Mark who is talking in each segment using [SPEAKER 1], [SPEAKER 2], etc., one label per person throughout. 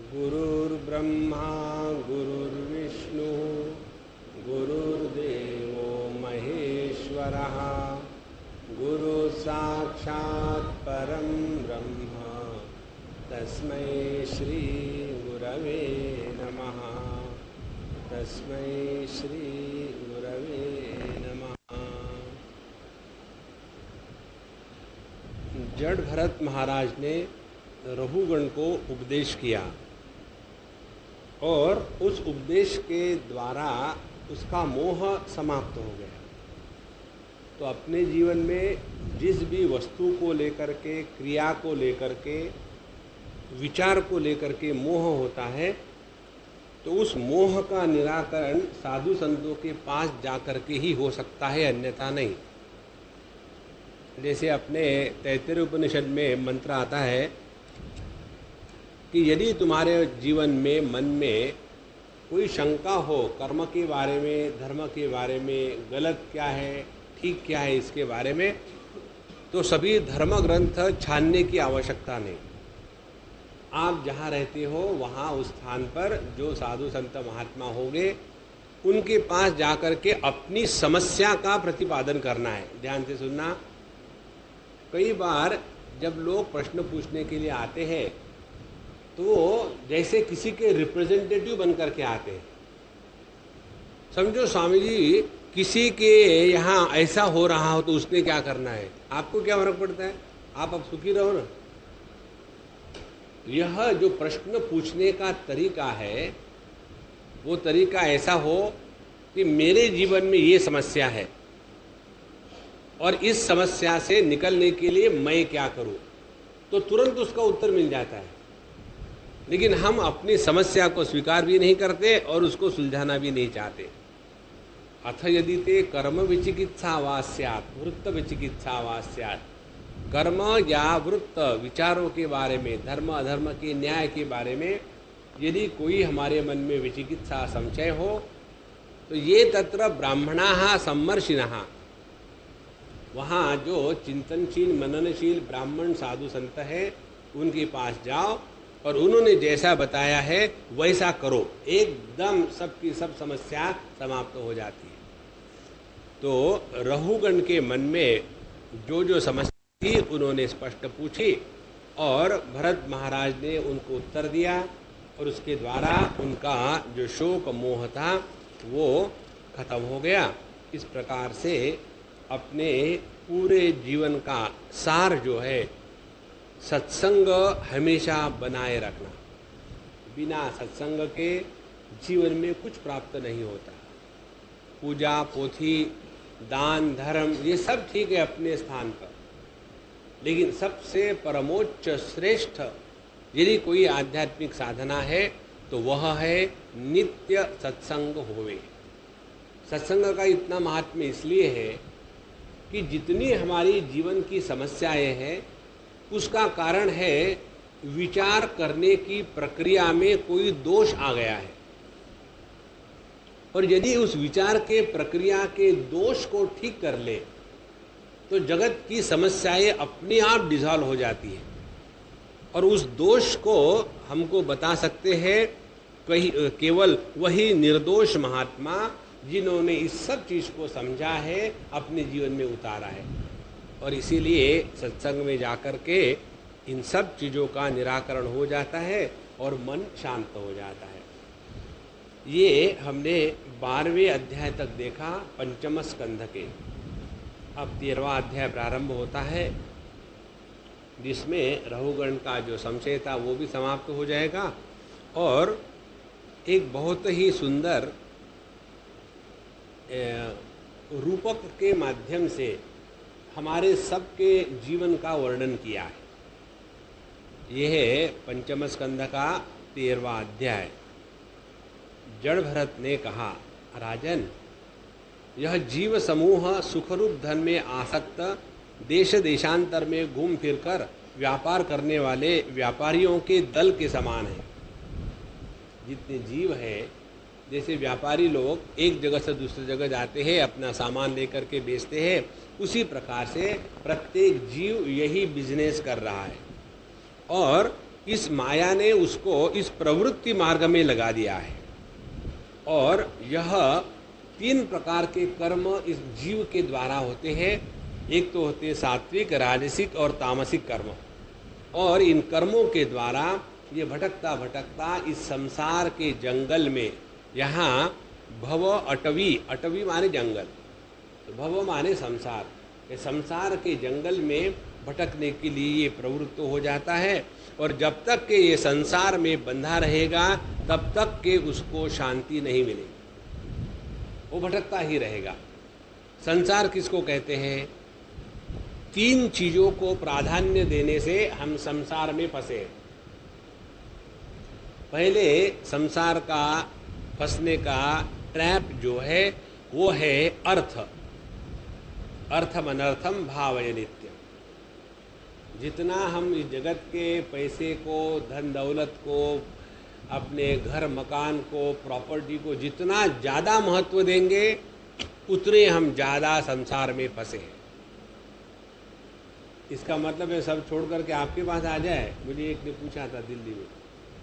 [SPEAKER 1] गुरुर्ब्रह्मा गुरुर्विष्णु गुरुर्देवो महेश्वरः गुरु साक्षात् परं ब्रह्म तस्मै श्री गुरवे नमः। तस्मै श्री गुरवे नमः। जड़ भरत महाराज ने रहुगण को उपदेश किया और उस उपदेश के द्वारा उसका मोह समाप्त हो गया। तो अपने जीवन में जिस भी वस्तु को लेकर के, क्रिया को लेकर के, विचार को लेकर के मोह होता है, तो उस मोह का निराकरण साधु संतों के पास जाकर के ही हो सकता है, अन्यथा नहीं। जैसे अपने तैत्तिरीय उपनिषद में मंत्र आता है कि यदि तुम्हारे जीवन में, मन में कोई शंका हो कर्म के बारे में, धर्म के बारे में, गलत क्या है, ठीक क्या है, इसके बारे में, तो सभी धर्म ग्रंथ छानने की आवश्यकता नहीं। आप जहाँ रहते हो वहाँ उस स्थान पर जो साधु संत महात्मा होंगे उनके पास जाकर के अपनी समस्या का प्रतिपादन करना है। ध्यान से सुनना। कई बार जब लोग प्रश्न पूछने के लिए आते हैं तो वो जैसे किसी के रिप्रेजेंटेटिव बनकर के आते हैं। समझो स्वामी जी किसी के यहाँ ऐसा हो रहा हो तो उसने क्या करना है, आपको क्या फर्क पड़ता है, आप अब सुखी रहो ना। यह जो प्रश्न पूछने का तरीका है वो तरीका ऐसा हो कि मेरे जीवन में ये समस्या है और इस समस्या से निकलने के लिए मैं क्या करूं, तो तुरंत उसका उत्तर मिल जाता है। लेकिन हम अपनी समस्या को स्वीकार भी नहीं करते और उसको सुलझाना भी नहीं चाहते। अथ यदि ते कर्म विचिकित्सा वा स्यात् वृत्त विचिकित्सा वा स्यात्। कर्म या वृत्त विचारों के बारे में, धर्म अधर्म के न्याय के बारे में यदि कोई हमारे मन में विचिकित्सा संशय हो तो ये तत्र ब्राह्मणाः सम्मर्षिणः, वहाँ जो चिंतनशील मननशील ब्राह्मण साधु संत है उनके पास जाओ और उन्होंने जैसा बताया है वैसा करो, एकदम सबकी सब समस्या समाप्त हो जाती है। तो रहुगण के मन में जो जो समस्या थी उन्होंने स्पष्ट पूछी और भरत महाराज ने उनको उत्तर दिया और उसके द्वारा उनका जो शोक मोह था वो खत्म हो गया। इस प्रकार से अपने पूरे जीवन का सार जो है सत्संग हमेशा बनाए रखना। बिना सत्संग के जीवन में कुछ प्राप्त नहीं होता। पूजा पोथी दान धर्म ये सब ठीक है अपने स्थान पर, लेकिन सबसे परमोच्च श्रेष्ठ यदि कोई आध्यात्मिक साधना है तो वह है नित्य सत्संग होवे। सत्संग का इतना महात्म्य इसलिए है कि जितनी हमारी जीवन की समस्याएं हैं उसका कारण है विचार करने की प्रक्रिया में कोई दोष आ गया है, और यदि उस विचार के प्रक्रिया के दोष को ठीक कर ले तो जगत की समस्याएं अपने आप डिसॉल्व हो जाती है। और उस दोष को हमको बता सकते हैं केवल वही निर्दोष महात्मा जिन्होंने इस सब चीज़ को समझा है, अपने जीवन में उतारा है। और इसीलिए सत्संग में जाकर के इन सब चीज़ों का निराकरण हो जाता है और मन शांत हो जाता है। ये हमने 12वें अध्याय तक देखा पंचम स्कंध के। अब 13वां अध्याय प्रारंभ होता है जिसमें रहुगण का जो संशय था वो भी समाप्त हो जाएगा और एक बहुत ही सुंदर रूपक के माध्यम से हमारे सबके जीवन का वर्णन किया है। यह है पंचम स्कंध का 13वां अध्याय। जड़ भरत ने कहा, राजन, यह जीव समूह सुखरूप धन में आसक्त देश देशांतर में घूम फिरकर व्यापार करने वाले व्यापारियों के दल के समान है। जितने जीव हैं, जैसे व्यापारी लोग एक जगह से दूसरी जगह जाते हैं, अपना सामान लेकर के बेचते हैं, उसी प्रकार से प्रत्येक जीव यही बिजनेस कर रहा है। और इस माया ने उसको इस प्रवृत्ति मार्ग में लगा दिया है। और यह 3 प्रकार के कर्म इस जीव के द्वारा होते हैं। एक तो होते हैं सात्विक, राजसिक और तामसिक कर्म। और इन कर्मों के द्वारा ये भटकता भटकता इस संसार के जंगल में, यहाँ भव अटवी, अटवी माने जंगल, तो भव माने संसार, ये संसार के जंगल में भटकने के लिए ये प्रवृत्त हो जाता है। और जब तक के ये संसार में बंधा रहेगा तब तक के उसको शांति नहीं मिलेगी, वो भटकता ही रहेगा। संसार किसको कहते हैं? 3 चीज़ों को प्राधान्य देने से हम संसार में फंसे। पहले संसार का फंसने का ट्रैप जो है वो है अर्थ। अर्थम अनर्थम भावय नित्यम। जितना हम इस जगत के पैसे को, धन दौलत को, अपने घर मकान को, प्रॉपर्टी को जितना ज़्यादा महत्व देंगे उतने हम ज़्यादा संसार में फंसे हैं। इसका मतलब है सब छोड़ करके आपके पास आ जाए। मुझे एक ने पूछा था दिल्ली में,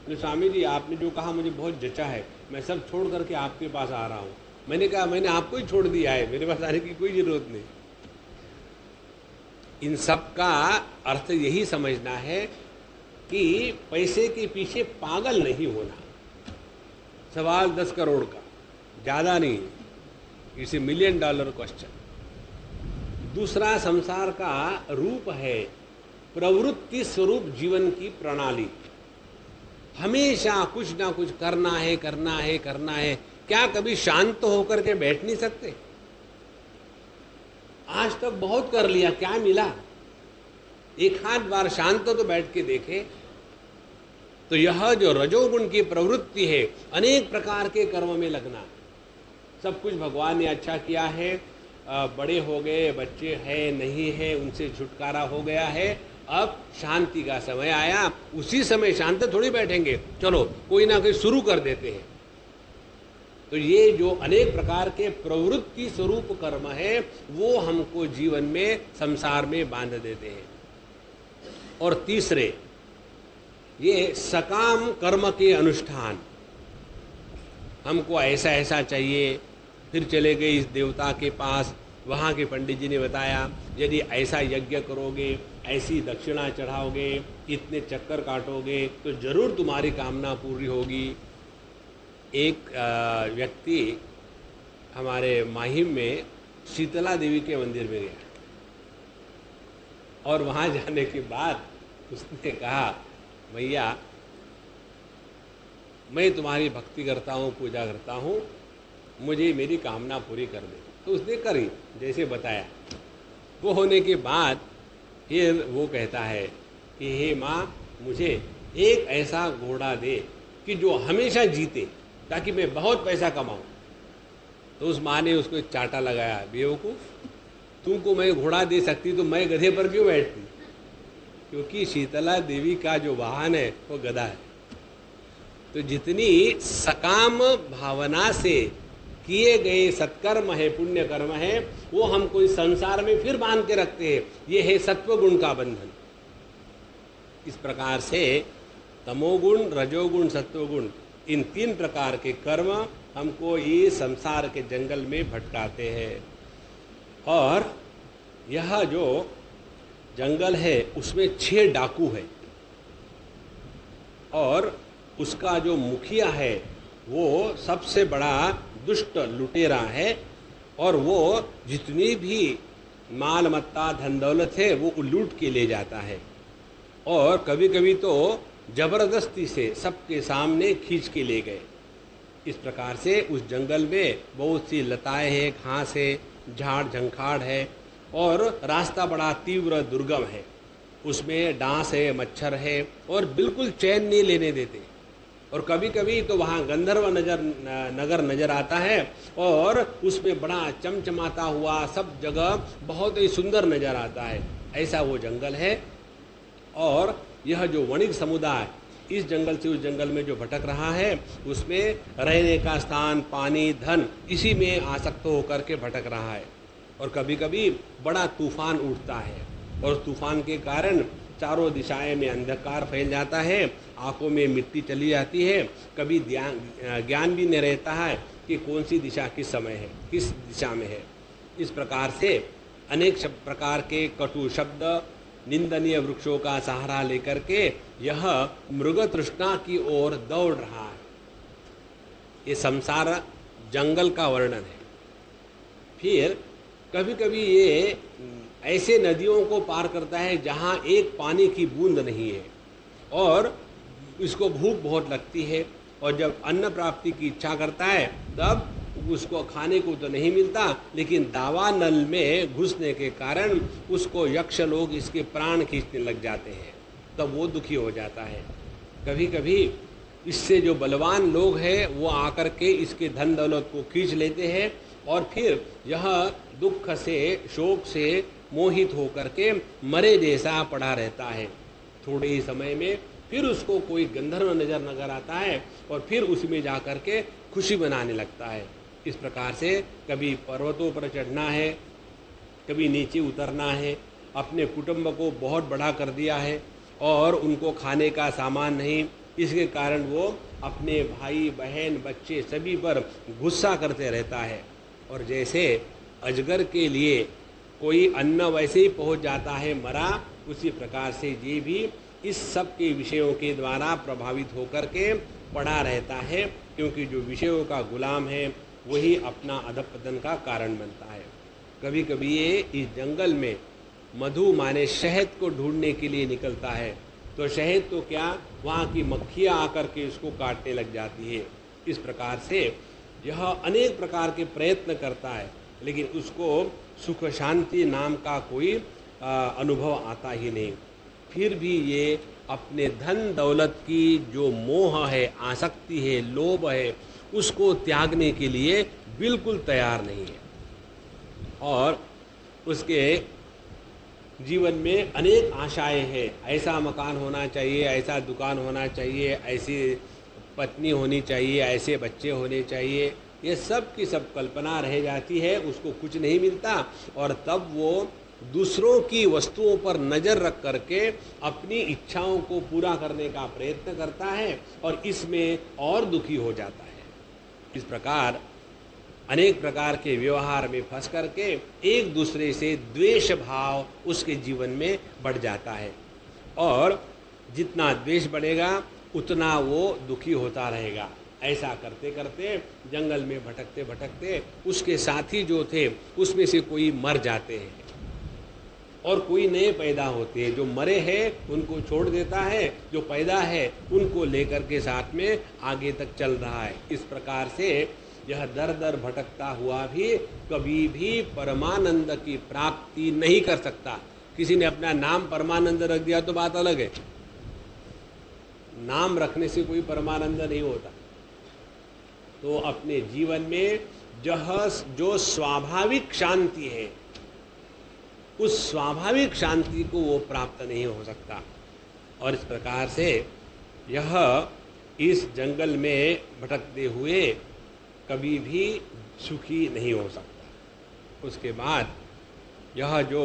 [SPEAKER 1] तो स्वामी जी आपने जो कहा मुझे बहुत जचा है, मैं सब छोड़ करके आपके पास आ रहा हूँ। मैंने कहा मैंने आपको ही छोड़ दिया है, मेरे पास आने की कोई ज़रूरत नहीं। इन सब का अर्थ यही समझना है कि पैसे के पीछे पागल नहीं होना। सवाल 10 करोड़ का, ज़्यादा नहीं, इसे $1 मिलियन क्वेश्चन। दूसरा संसार का रूप है प्रवृत्ति स्वरूप जीवन की प्रणाली। हमेशा कुछ ना कुछ करना है, करना है, करना है। क्या कभी शांत होकर के बैठ नहीं सकते? आज तक बहुत कर लिया, क्या मिला? एक आध बार शांत तो बैठ के देखे। तो यह जो रजोगुण की प्रवृत्ति है, अनेक प्रकार के कर्म में लगना, सब कुछ भगवान ने अच्छा किया है, बड़े हो गए, बच्चे हैं नहीं है, उनसे छुटकारा हो गया है, अब शांति का समय आया। उसी समय शांत थोड़ी बैठेंगे, चलो कोई ना कोई शुरू कर देते हैं। तो ये जो अनेक प्रकार के प्रवृत्ति स्वरूप कर्म है वो हमको जीवन में, संसार में बांध देते हैं। और तीसरे ये सकाम कर्म के अनुष्ठान, हमको ऐसा ऐसा चाहिए, फिर चले गए इस देवता के पास, वहाँ के पंडित जी ने बताया यदि ऐसा यज्ञ करोगे, ऐसी दक्षिणा चढ़ाओगे, इतने चक्कर काटोगे तो जरूर तुम्हारी कामना पूरी होगी। एक व्यक्ति हमारे माहिम में शीतला देवी के मंदिर में गया और वहाँ जाने के बाद उसने कहा, भैया मैं तुम्हारी भक्ति करता हूँ, पूजा करता हूँ, मुझे मेरी कामना पूरी कर दे। तो उसने करी जैसे बताया। वो होने के बाद फिर वो कहता है कि हे माँ, मुझे एक ऐसा घोड़ा दे कि जो हमेशा जीते, ताकि मैं बहुत पैसा कमाऊं। तो उस माँ ने उसको एक चाटा लगाया, बेवकूफ़, तुमको मैं घोड़ा दे सकती तो मैं गधे पर क्यों बैठती? क्योंकि शीतला देवी का जो वाहन है वो गधा है। तो जितनी सकाम भावना से किए गए सत्कर्म है, पुण्य कर्म है, वो हमको इस संसार में फिर बांध के रखते हैं। ये है सत्वगुण का बंधन। इस प्रकार से तमोगुण, रजोगुण, सत्वगुण, इन 3 प्रकार के कर्म हमको ये संसार के जंगल में भटकाते हैं। और यह जो जंगल है उसमें 6 डाकू है और उसका जो मुखिया है वो सबसे बड़ा दुष्ट लुटेरा है और वो जितनी भी माल मत्ता धन दौलत है वो लूट के ले जाता है और कभी कभी तो जबरदस्ती से सबके सामने खींच के ले गए। इस प्रकार से उस जंगल में बहुत सी लताएं हैं, घास है, झाड़ झंखाड़ है और रास्ता बड़ा तीव्र दुर्गम है। उसमें डांस है, मच्छर है और बिल्कुल चैन नहीं लेने देते। और कभी कभी तो वहाँ गंधर्व नगर नजर आता है और उसमें बड़ा चमचमाता हुआ सब जगह बहुत ही सुंदर नजर आता है। ऐसा वो जंगल है। और यह जो वणिक समुदाय इस जंगल से उस जंगल में जो भटक रहा है, उसमें रहने का स्थान, पानी, धन, इसी में आसक्त होकर के भटक रहा है। और कभी कभी बड़ा तूफान उठता है और तूफान के कारण चारों दिशाएं में अंधकार फैल जाता है, आंखों में मिट्टी चली जाती है, कभी ज्ञान भी नहीं रहता है कि कौन सी दिशा किस समय है, किस दिशा में है। इस प्रकार से अनेक प्रकार के कटु शब्द, निंदनीय वृक्षों का सहारा लेकर के यह मृग तृष्णा की ओर दौड़ रहा है। ये संसार जंगल का वर्णन है। फिर कभी कभी ये ऐसे नदियों को पार करता है जहाँ एक पानी की बूंद नहीं है और इसको भूख बहुत लगती है, और जब अन्न प्राप्ति की इच्छा करता है तब उसको खाने को तो नहीं मिलता, लेकिन दावानल में घुसने के कारण उसको यक्ष लोग इसके प्राण खींचने लग जाते हैं, तब वो दुखी हो जाता है। कभी कभी इससे जो बलवान लोग हैं वो आकर के इसके धन दौलत को खींच लेते हैं और फिर यह दुख से, शोक से मोहित होकर के मरे जैसा पड़ा रहता है। थोड़े ही समय में फिर उसको कोई गंधर्व नजर आता है और फिर उसमें जाकर के खुशी मनाने लगता है। इस प्रकार से कभी पर्वतों पर चढ़ना है, कभी नीचे उतरना है, अपने कुटुंब को बहुत बड़ा कर दिया है और उनको खाने का सामान नहीं, इसके कारण वो अपने भाई बहन बच्चे सभी पर गुस्सा करते रहता है। और जैसे अजगर के लिए कोई अन्न वैसे ही पहुंच जाता है मरा, उसी प्रकार से ये भी इस सब के विषयों के द्वारा प्रभावित होकर के पड़ा रहता है, क्योंकि जो विषयों का गुलाम है वही अपना अधपतन का कारण बनता है। कभी कभी ये इस जंगल में मधु माने शहद को ढूंढने के लिए निकलता है, तो शहद तो क्या, वहाँ की मक्खियाँ आकर के इसको काटने लग जाती है। इस प्रकार से यह अनेक प्रकार के प्रयत्न करता है, लेकिन उसको सुख शांति नाम का कोई अनुभव आता ही नहीं। फिर भी ये अपने धन दौलत की जो मोह है, आसक्ति है, लोभ है, उसको त्यागने के लिए बिल्कुल तैयार नहीं है। और उसके जीवन में अनेक आशाएं हैं, ऐसा मकान होना चाहिए, ऐसा दुकान होना चाहिए, ऐसी पत्नी होनी चाहिए, ऐसे बच्चे होने चाहिए। ये सब की सब कल्पना रह जाती है, उसको कुछ नहीं मिलता और तब वो दूसरों की वस्तुओं पर नज़र रख करके अपनी इच्छाओं को पूरा करने का प्रयत्न करता है और इसमें और दुखी हो जाता है। इस प्रकार अनेक प्रकार के व्यवहार में फंस करके एक दूसरे से द्वेष भाव उसके जीवन में बढ़ जाता है और जितना द्वेष बढ़ेगा उतना वो दुखी होता रहेगा। ऐसा करते करते जंगल में भटकते भटकते उसके साथी जो थे उसमें से कोई मर जाते हैं और कोई नए पैदा होते हैं। जो मरे हैं उनको छोड़ देता है, जो पैदा है उनको लेकर के साथ में आगे तक चल रहा है। इस प्रकार से यह दर दर भटकता हुआ भी कभी भी परमानंद की प्राप्ति नहीं कर सकता। किसी ने अपना नाम परमानंद रख दिया तो बात अलग है, नाम रखने से कोई परमानंद नहीं होता। तो अपने जीवन में जो स्वाभाविक शांति है उस स्वाभाविक शांति को वो प्राप्त नहीं हो सकता। और इस प्रकार से यह इस जंगल में भटकते हुए कभी भी सुखी नहीं हो सकता। उसके बाद यह जो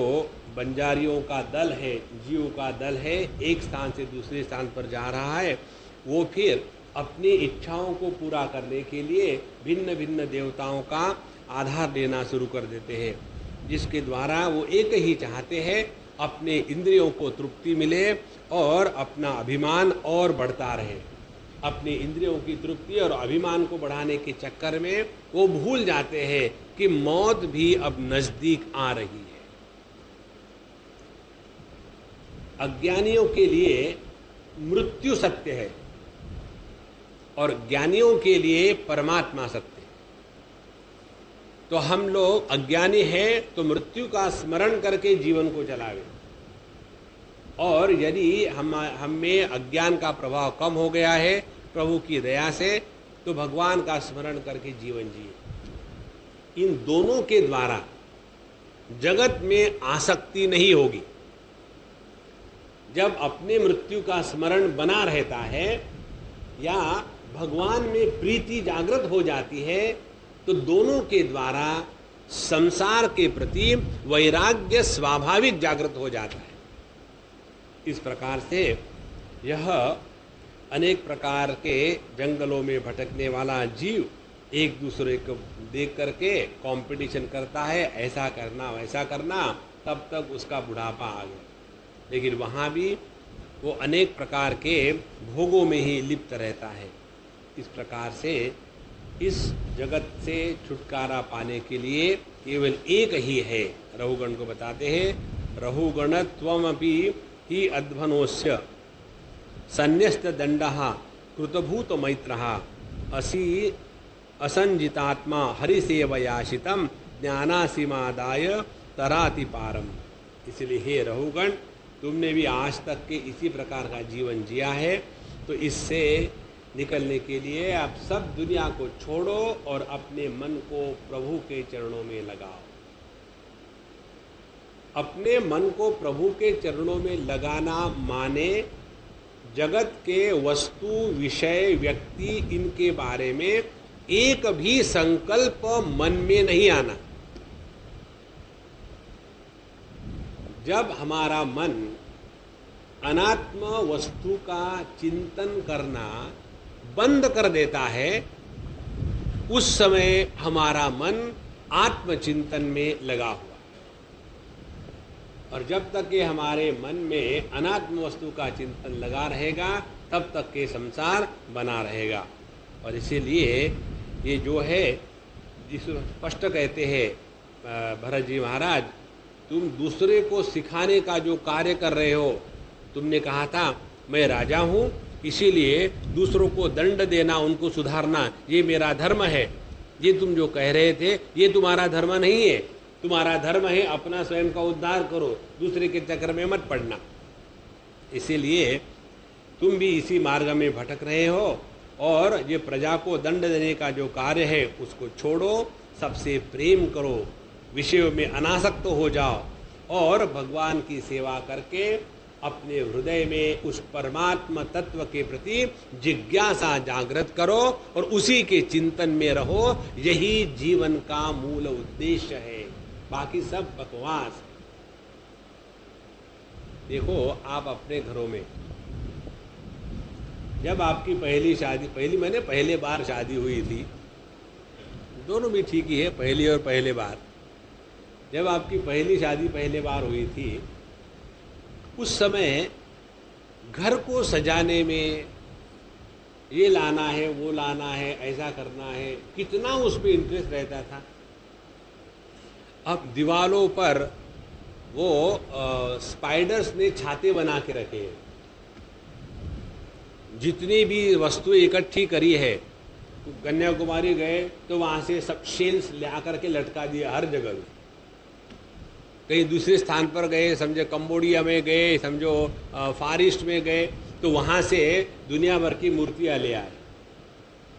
[SPEAKER 1] बंजारियों का दल है, जीव का दल है, एक स्थान से दूसरे स्थान पर जा रहा है, वो फिर अपनी इच्छाओं को पूरा करने के लिए भिन्न भिन्न देवताओं का आधार लेना शुरू कर देते हैं, जिसके द्वारा वो एक ही चाहते हैं अपने इंद्रियों को तृप्ति मिले और अपना अभिमान और बढ़ता रहे। अपनी इंद्रियों की तृप्ति और अभिमान को बढ़ाने के चक्कर में वो भूल जाते हैं कि मौत भी अब नजदीक आ रही है। अज्ञानियों के लिए मृत्यु सत्य है और ज्ञानियों के लिए परमात्मा सत्य है। तो हम लोग अज्ञानी हैं तो मृत्यु का स्मरण करके जीवन को चलावे, और यदि हम में अज्ञान का प्रभाव कम हो गया है प्रभु की दया से, तो भगवान का स्मरण करके जीवन जिए। इन दोनों के द्वारा जगत में आसक्ति नहीं होगी। जब अपने मृत्यु का स्मरण बना रहता है या भगवान में प्रीति जागृत हो जाती है, तो दोनों के द्वारा संसार के प्रति वैराग्य स्वाभाविक जागृत हो जाता है। इस प्रकार से यह अनेक प्रकार के जंगलों में भटकने वाला जीव एक दूसरे को देख करके कंपटीशन करता है, ऐसा करना वैसा करना, तब तक उसका बुढ़ापा आ गया। लेकिन वहाँ भी वो अनेक प्रकार के भोगों में ही लिप्त रहता है। इस प्रकार से इस जगत से छुटकारा पाने के लिए केवल एक ही है। रहुगण को बताते हैं, रहुगणत्वमपि ही अध्वनोस्य संन्यस्त दंडः कृतभूत मैत्रः असि असंजितात्मा हरिसेवयाशितम ज्ञानासीमादाय तराति पारम। इसलिए हे रहुगण, तुमने भी आज तक के इसी प्रकार का जीवन जिया है, तो इससे निकलने के लिए आप सब दुनिया को छोड़ो और अपने मन को प्रभु के चरणों में लगाओ। अपने मन को प्रभु के चरणों में लगाना माने जगत के वस्तु, विषय, व्यक्ति, इनके बारे में एक भी संकल्प मन में नहीं आना। जब हमारा मन अनात्म वस्तु का चिंतन करना बंद कर देता है, उस समय हमारा मन आत्मचिंतन में लगा हुआ। और जब तक ये हमारे मन में अनात्म वस्तु का चिंतन लगा रहेगा, तब तक के संसार बना रहेगा। और इसीलिए ये जो है, जिस स्पष्ट कहते हैं भरत जी महाराज, तुम दूसरे को सिखाने का जो कार्य कर रहे हो, तुमने कहा था मैं राजा हूँ, इसीलिए दूसरों को दंड देना, उनको सुधारना, ये मेरा धर्म है। ये तुम जो कह रहे थे, ये तुम्हारा धर्म नहीं है। तुम्हारा धर्म है अपना स्वयं का उद्धार करो, दूसरे के चक्कर में मत पड़ना। इसीलिए तुम भी इसी मार्ग में भटक रहे हो, और ये प्रजा को दंड देने का जो कार्य है उसको छोड़ो, सबसे प्रेम करो, विषयों में अनासक्त हो जाओ, और भगवान की सेवा करके अपने हृदय में उस परमात्मा तत्व के प्रति जिज्ञासा जागृत करो और उसी के चिंतन में रहो। यही जीवन का मूल उद्देश्य है, बाकी सब बकवास। देखो, आप अपने घरों में जब आपकी पहले बार शादी हुई थी, दोनों भी ठीक ही है, पहली और पहले बार, जब आपकी पहली शादी पहले बार हुई थी, उस समय घर को सजाने में ये लाना है, वो लाना है, ऐसा करना है, कितना उस पर इंटरेस्ट रहता था। अब दीवारों पर वो स्पाइडर्स ने छाते बना के रखे हैं। जितनी भी वस्तुएं इकट्ठी करी है, कन्याकुमारी गए तो वहाँ से सब शेल्स ले आकर के लटका दिया हर जगह में। कहीं दूसरे स्थान पर गए, समझो कंबोडिया में गए, समझो फार ईस्ट में गए, तो वहाँ से दुनिया भर की मूर्तियाँ ले आए।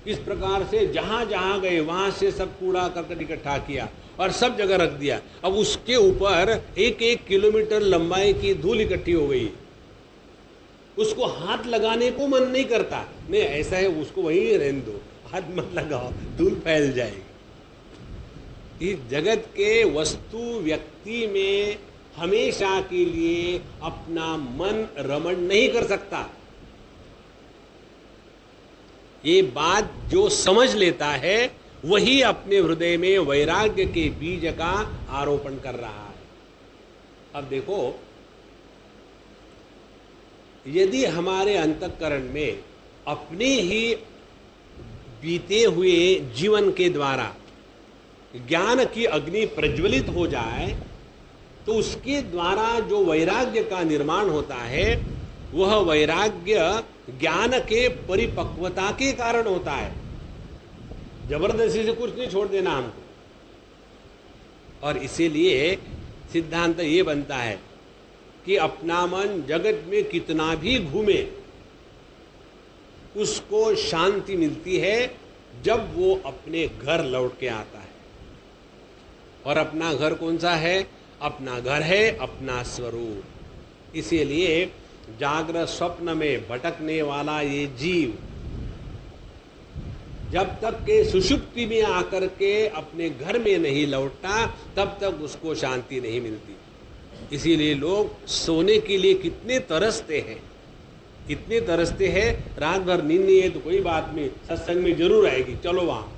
[SPEAKER 1] इस प्रकार से जहाँ जहाँ गए वहाँ से सब कूड़ा करकट इकट्ठा किया और सब जगह रख दिया। अब उसके ऊपर 1-1 किलोमीटर लंबाई की धूल इकट्ठी हो गई। उसको हाथ लगाने को मन नहीं करता, नहीं ऐसा है उसको वहीं रहने दो, हाथ मत लगाओ, धूल फैल जाएगी। इस जगत के वस्तु व्यक्ति में हमेशा के लिए अपना मन रमण नहीं कर सकता। ये बात जो समझ लेता है वही अपने हृदय में वैराग्य के बीज का आरोपण कर रहा है। अब देखो, यदि हमारे अंतःकरण में अपने ही बीते हुए जीवन के द्वारा ज्ञान की अग्नि प्रज्वलित हो जाए, तो उसके द्वारा जो वैराग्य का निर्माण होता है, वह वैराग्य ज्ञान के परिपक्वता के कारण होता है। जबरदस्ती से कुछ नहीं छोड़ देना हमको। और इसीलिए सिद्धांत ये बनता है कि अपना मन जगत में कितना भी घूमे, उसको शांति मिलती है जब वो अपने घर लौट के आता है। और अपना घर कौन सा है? अपना घर है अपना स्वरूप। इसीलिए जागृत स्वप्न में भटकने वाला ये जीव जब तक के सुषुप्ति में आकर के अपने घर में नहीं लौटता, तब तक उसको शांति नहीं मिलती। इसीलिए लोग सोने के लिए कितने तरसते हैं, इतने तरसते हैं। रात भर नींद नहीं है तो कोई बात नहीं, सत्संग में जरूर आएगी, चलो वहाँ।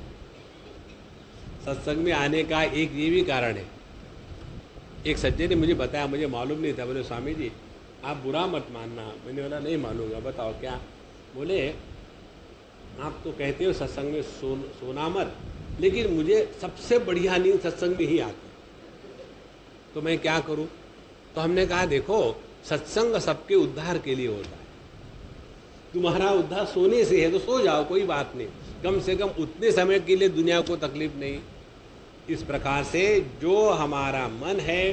[SPEAKER 1] सत्संग में आने का एक ये भी कारण है। एक सज्जन ने मुझे बताया, मुझे मालूम नहीं था। बोले स्वामी जी आप बुरा मत मानना। मैंने बोला नहीं मानूंगा, बताओ क्या। बोले आप तो कहते हो सत्संग में सोना मत, लेकिन मुझे सबसे बढ़िया नींद सत्संग में ही आती, तो मैं क्या करूं। तो हमने कहा देखो सत्संग सबके उद्धार के लिए होता है, तुम्हारा उद्धार सोने से है तो सो जाओ, कोई बात नहीं, कम से कम उतने समय के लिए दुनिया को तकलीफ नहीं। इस प्रकार से जो हमारा मन है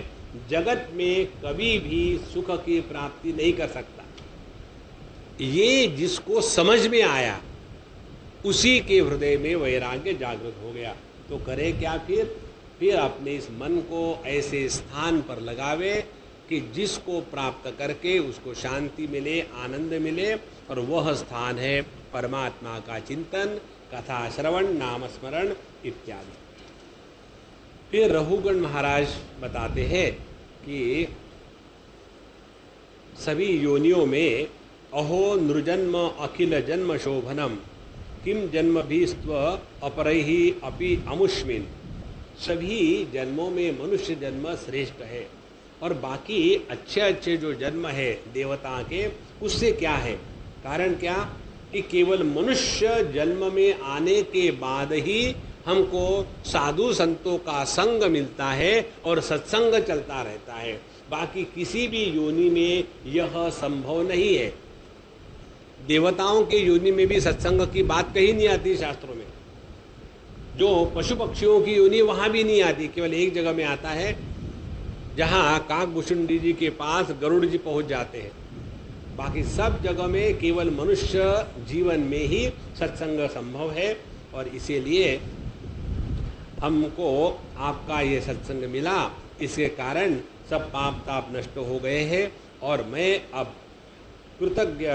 [SPEAKER 1] जगत में कभी भी सुख की प्राप्ति नहीं कर सकता। ये जिसको समझ में आया उसी के हृदय में वैराग्य जागृत हो गया। तो करे क्या फिर अपने इस मन को ऐसे स्थान पर लगावे कि जिसको प्राप्त करके उसको शांति मिले, आनंद मिले, और वह स्थान है परमात्मा का चिंतन, कथा श्रवण, नाम स्मरण इत्यादि। फिर रघुगण महाराज बताते हैं कि सभी योनियों में अहो नृजन्म अखिल जन्म शोभनम किम जन्म भी स्व अपरहि अपि अमुष्मिन। सभी जन्मों में मनुष्य जन्म श्रेष्ठ है, और बाकी अच्छे अच्छे जो जन्म है देवता के, उससे क्या है, कारण क्या कि केवल मनुष्य जन्म में आने के बाद ही हमको साधु संतों का संग मिलता है और सत्संग चलता रहता है। बाकी किसी भी योनि में यह संभव नहीं है। देवताओं के योनि में भी सत्संग की बात कहीं नहीं आती शास्त्रों में। जो पशु पक्षियों की योनि वहाँ भी नहीं आती, केवल एक जगह में आता है जहाँ काकभूषुंडी जी के पास गरुड़ जी पहुँच जाते हैं। बाकी सब जगह में केवल मनुष्य जीवन में ही सत्संग संभव है, और इसीलिए हमको आपका ये सत्संग मिला, इसके कारण सब पाप ताप नष्ट हो गए हैं, और मैं अब कृतज्ञ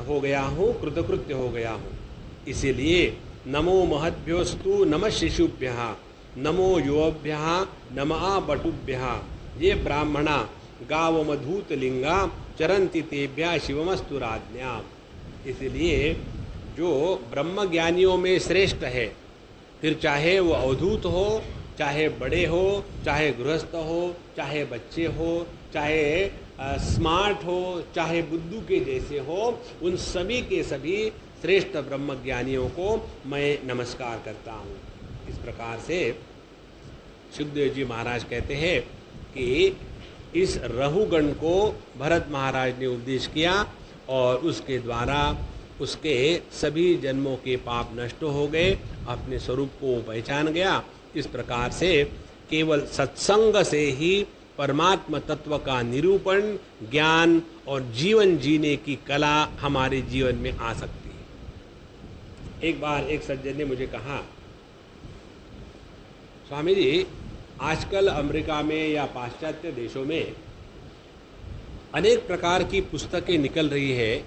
[SPEAKER 1] हो गया हूँ, कृतकृत्य हो गया हूँ। इसीलिए नमो महद्भ्योस्तु नमः शिशुभ्यः नमो युवभ्यः नमः बटुभ्यः ये ब्राह्मणा गावमधूत लिंगा चरंति तेभ्यः शिवमस्तु राज्ञाम्। इसलिए जो ब्रह्म ज्ञानियों में श्रेष्ठ है, फिर चाहे वो अवधूत हो, चाहे बड़े हो, चाहे गृहस्थ हो, चाहे बच्चे हो, चाहे स्मार्ट हो, चाहे बुद्धू के जैसे हो, उन सभी के सभी श्रेष्ठ ब्रह्मज्ञानियों को मैं नमस्कार करता हूँ। इस प्रकार से सुखदेव जी महाराज कहते हैं कि इस रहुगण को भरत महाराज ने उपदेश किया, और उसके द्वारा उसके सभी जन्मों के पाप नष्ट हो गए, अपने स्वरूप को पहचान गया। इस प्रकार से केवल सत्संग से ही परमात्मा तत्व का निरूपण, ज्ञान और जीवन जीने की कला हमारे जीवन में आ सकती है। एक बार एक सज्जन ने मुझे कहा, स्वामी जी आजकल अमेरिका में या पाश्चात्य देशों में अनेक प्रकार की पुस्तकें निकल रही है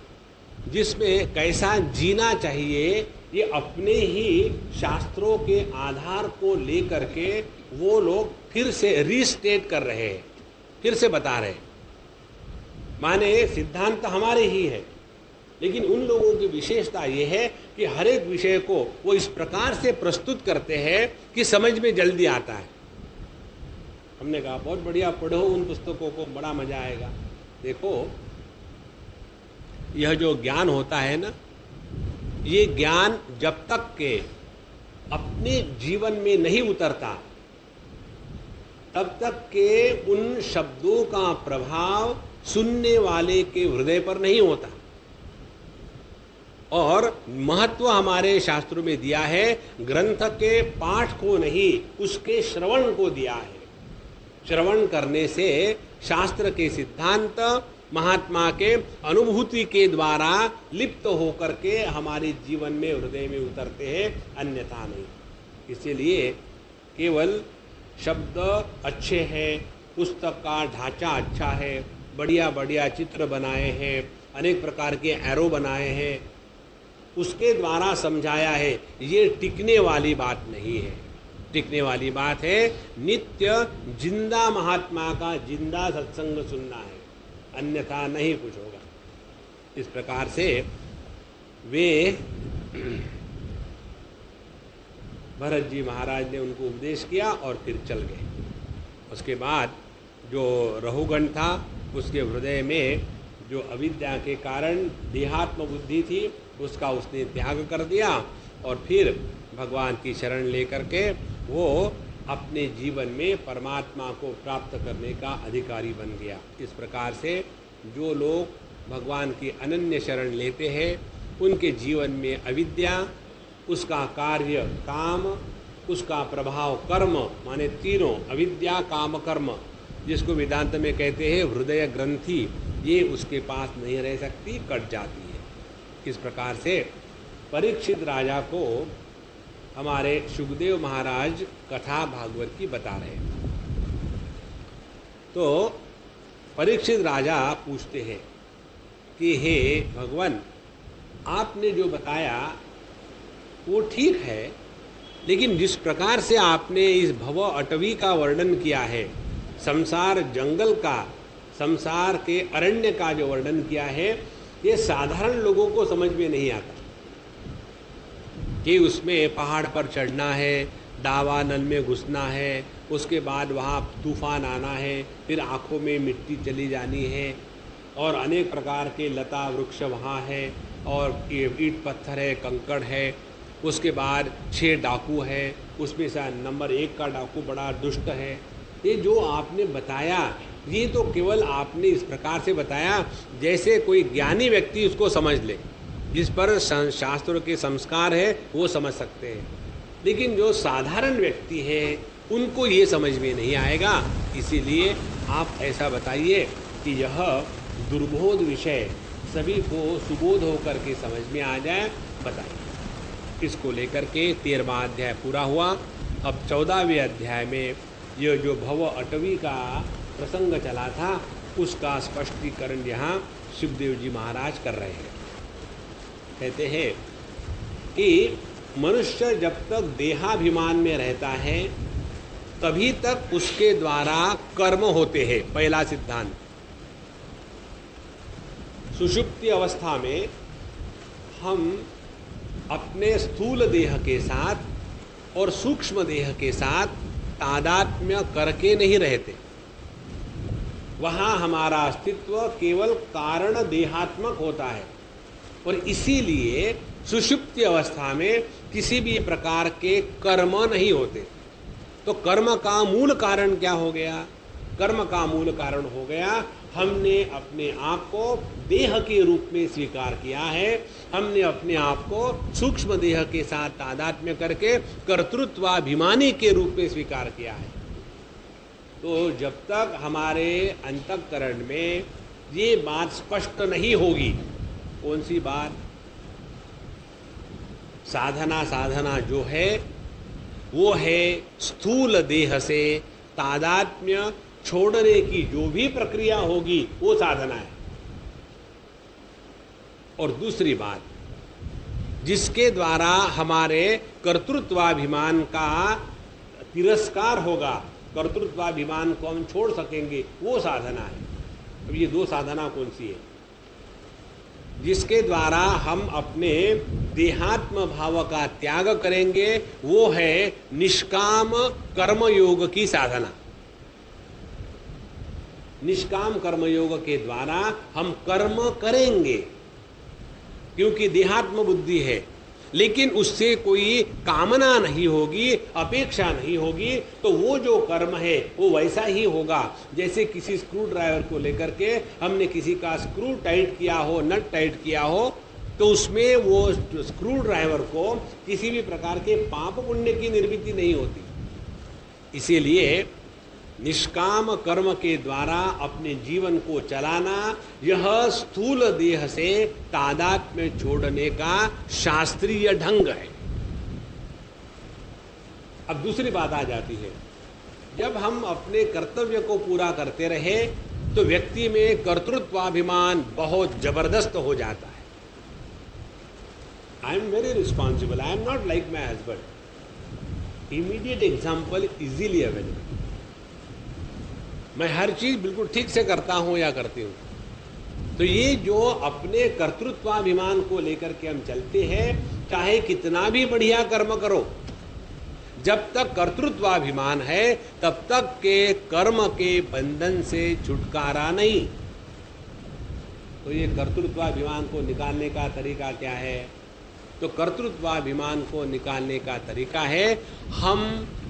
[SPEAKER 1] जिसमें कैसा जीना चाहिए ये अपने ही शास्त्रों के आधार को लेकर के वो लोग फिर से रीस्टेट कर रहे हैं, फिर से बता रहे हैं। माने सिद्धांत हमारे ही है, लेकिन उन लोगों की विशेषता ये है कि हर एक विषय को वो इस प्रकार से प्रस्तुत करते हैं कि समझ में जल्दी आता है। हमने कहा बहुत बढ़िया, पढ़ो उन पुस्तकों को, बड़ा मजा आएगा। देखो यह जो ज्ञान होता है ना, ये ज्ञान जब तक के अपने जीवन में नहीं उतरता तब तक के उन शब्दों का प्रभाव सुनने वाले के हृदय पर नहीं होता। और महत्व हमारे शास्त्रों में दिया है, ग्रंथ के पाठ को नहीं उसके श्रवण को दिया है। श्रवण करने से शास्त्र के सिद्धांत महात्मा के अनुभूति के द्वारा लिप्त होकर के हमारे जीवन में हृदय में उतरते हैं, अन्यथा नहीं। इसीलिए केवल शब्द अच्छे हैं, पुस्तक का ढांचा अच्छा है, बढ़िया बढ़िया चित्र बनाए हैं, अनेक प्रकार के एरो बनाए हैं, उसके द्वारा समझाया है, ये टिकने वाली बात नहीं है। टिकने वाली बात है। नित्य जिंदा महात्मा का जिंदा सत्संग सुनना है, अन्यथा नहीं कुछ होगा। इस प्रकार से वे भरत जी महाराज ने उनको उपदेश किया और फिर चल गए। उसके बाद जो रहुगण था उसके हृदय में जो अविद्या के कारण देहात्म बुद्धि थी उसका उसने त्याग कर दिया और फिर भगवान की शरण लेकर के वो अपने जीवन में परमात्मा को प्राप्त करने का अधिकारी बन गया। इस प्रकार से जो लोग भगवान की अनन्य शरण लेते हैं उनके जीवन में अविद्या, उसका कार्य काम, उसका प्रभाव कर्म, माने तीनों अविद्या काम कर्म, जिसको वेदांत में कहते हैं हृदय ग्रंथि, ये उसके पास नहीं रह सकती, कट जाती है। इस प्रकार से परीक्षित राजा को हमारे सुखदेव महाराज कथा भागवत की बता रहे हैं। तो परीक्षित राजा पूछते हैं कि हे भगवान, आपने जो बताया वो ठीक है, लेकिन जिस प्रकार से आपने इस भव अटवी का वर्णन किया है, संसार जंगल का, संसार के अरण्य का जो वर्णन किया है, ये साधारण लोगों को समझ में नहीं आता कि उसमें पहाड़ पर चढ़ना है, दावा नल में घुसना है, उसके बाद वहाँ तूफान आना है, फिर आँखों में मिट्टी चली जानी है और अनेक प्रकार के लता वृक्ष वहाँ है और ईंट पत्थर है, कंकड़ है। उसके बाद 6 डाकू है, उसमें से नंबर 1 का डाकू बड़ा दुष्ट है। ये जो आपने बताया ये तो केवल आपने इस प्रकार से बताया जैसे कोई ज्ञानी व्यक्ति उसको समझ ले, जिस पर शास्त्रों के संस्कार है वो समझ सकते हैं, लेकिन जो साधारण व्यक्ति है उनको ये समझ में नहीं आएगा। इसीलिए आप ऐसा बताइए कि यह दुर्बोध विषय सभी को सुबोध होकर के समझ में आ जाए, बताइए। इसको लेकर के 13वां अध्याय पूरा हुआ। अब 14वें अध्याय में ये जो भव अटवी का प्रसंग चला था उसका स्पष्टीकरण यहाँ सुखदेव जी महाराज कर रहे हैं। कहते हैं कि मनुष्य जब तक देहाभिमान में रहता है तभी तक उसके द्वारा कर्म होते हैं। पहला सिद्धांत, सुषुप्ति अवस्था में हम अपने स्थूल देह के साथ और सूक्ष्म देह के साथ तादात्म्य करके नहीं रहते। वहाँ हमारा अस्तित्व केवल कारण देहात्मक होता है और इसीलिए सुषुप्ति अवस्था में किसी भी प्रकार के कर्म नहीं होते। तो कर्म का मूल कारण क्या हो गया? कर्म का मूल कारण हो गया हमने अपने आप को देह के रूप में स्वीकार किया है, हमने अपने आप को सूक्ष्म देह के साथ तादात्म्य करके कर्तृत्वाभिमानी के रूप में स्वीकार किया है। तो जब तक हमारे अंतःकरण में ये बात स्पष्ट नहीं होगी, कौन सी बात? साधना जो है वो है स्थूल देह से तादात्म्य छोड़ने की जो भी प्रक्रिया होगी वो साधना है। और दूसरी बात, जिसके द्वारा हमारे कर्तृत्वाभिमान का तिरस्कार होगा, कर्तृत्वाभिमान को हम छोड़ सकेंगे, वो साधना है। अब ये 2 साधना कौन सी है? जिसके द्वारा हम अपने देहात्म भाव का त्याग करेंगे वो है निष्काम कर्मयोग की साधना। निष्काम कर्मयोग के द्वारा हम कर्म करेंगे क्योंकि देहात्म बुद्धि है, लेकिन उससे कोई कामना नहीं होगी, अपेक्षा नहीं होगी, तो वो जो कर्म है वो वैसा ही होगा जैसे किसी स्क्रू ड्राइवर को लेकर के हमने किसी का स्क्रू टाइट किया हो, नट टाइट किया हो, तो उसमें वो स्क्रू ड्राइवर को किसी भी प्रकार के पाप पुण्य की निर्मिति नहीं होती। इसीलिए निष्काम कर्म के द्वारा अपने जीवन को चलाना यह स्थूल देह से तादात्म्य छोड़ने का शास्त्रीय ढंग है। अब दूसरी बात आ जाती है, जब हम अपने कर्तव्य को पूरा करते रहे तो व्यक्ति में कर्तृत्वाभिमान बहुत जबरदस्त हो जाता है। I am very responsible, I am not like my husband. Immediate example easily available. मैं हर चीज बिल्कुल ठीक से करता हूं या करती हूं, तो ये जो अपने कर्तृत्वाभिमान को लेकर के हम चलते हैं, चाहे कितना भी बढ़िया कर्म करो, जब तक कर्तृत्वाभिमान है तब तक के कर्म के बंधन से छुटकारा नहीं। तो ये कर्तृत्वाभिमान को निकालने का तरीका क्या है? तो कर्तृत्वाभिमान को निकालने का तरीका है हम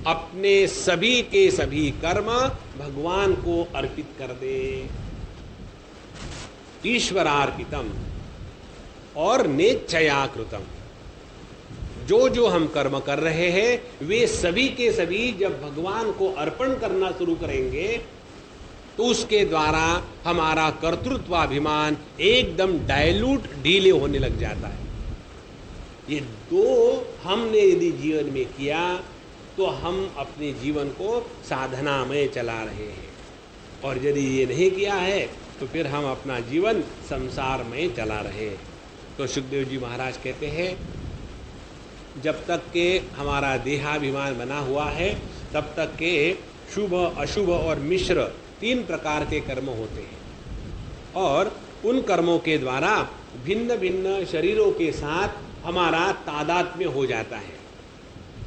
[SPEAKER 1] अपने सभी के सभी कर्म भगवान को अर्पित कर दे। ईश्वरार्पितम और नेच्छया कृतम, जो जो हम कर्म कर रहे हैं वे सभी के सभी जब भगवान को अर्पण करना शुरू करेंगे तो उसके द्वारा हमारा कर्तृत्वाभिमान एकदम डायलूट, ढीले होने लग जाता है। ये दो हमने यदि जीवन में किया तो हम अपने जीवन को साधना में चला रहे हैं, और यदि ये नहीं किया है तो फिर हम अपना जीवन संसार में चला रहे हैं। तो सुखदेव जी महाराज कहते हैं, जब तक के हमारा देहाभिमान बना हुआ है तब तक के शुभ, अशुभ और मिश्र 3 प्रकार के कर्म होते हैं, और उन कर्मों के द्वारा भिन्न भिन्न शरीरों के साथ हमारा तादात्म्य हो जाता है।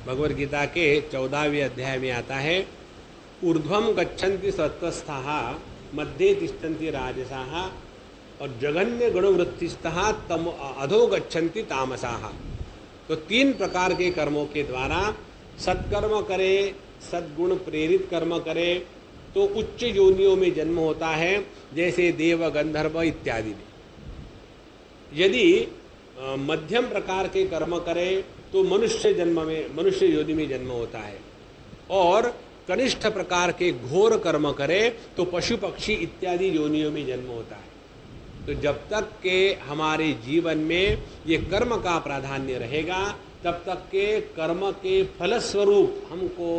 [SPEAKER 1] भगवद गीता के 14वें अध्याय में आता है, ऊर्ध्वम गच्छन्ति सत्वस्थाः मध्ये तिष्ठन्ति राजसाः और जघन्य गुणवृत्तिस्थः तम अधो गच्छन्ति तामसाः। तो 3 प्रकार के कर्मों के द्वारा सत्कर्म करे, सद्गुण प्रेरित कर्म करे तो उच्च योनियों में जन्म होता है, जैसे देव, गंधर्व इत्यादि में। यदि मध्यम प्रकार के कर्म करे तो मनुष्य योनि में जन्म होता है, और कनिष्ठ प्रकार के घोर कर्म करे तो पशु पक्षी इत्यादि योनियों में जन्म होता है। तो जब तक के हमारे जीवन में ये कर्म का प्राधान्य रहेगा तब तक के कर्म के फलस्वरूप हमको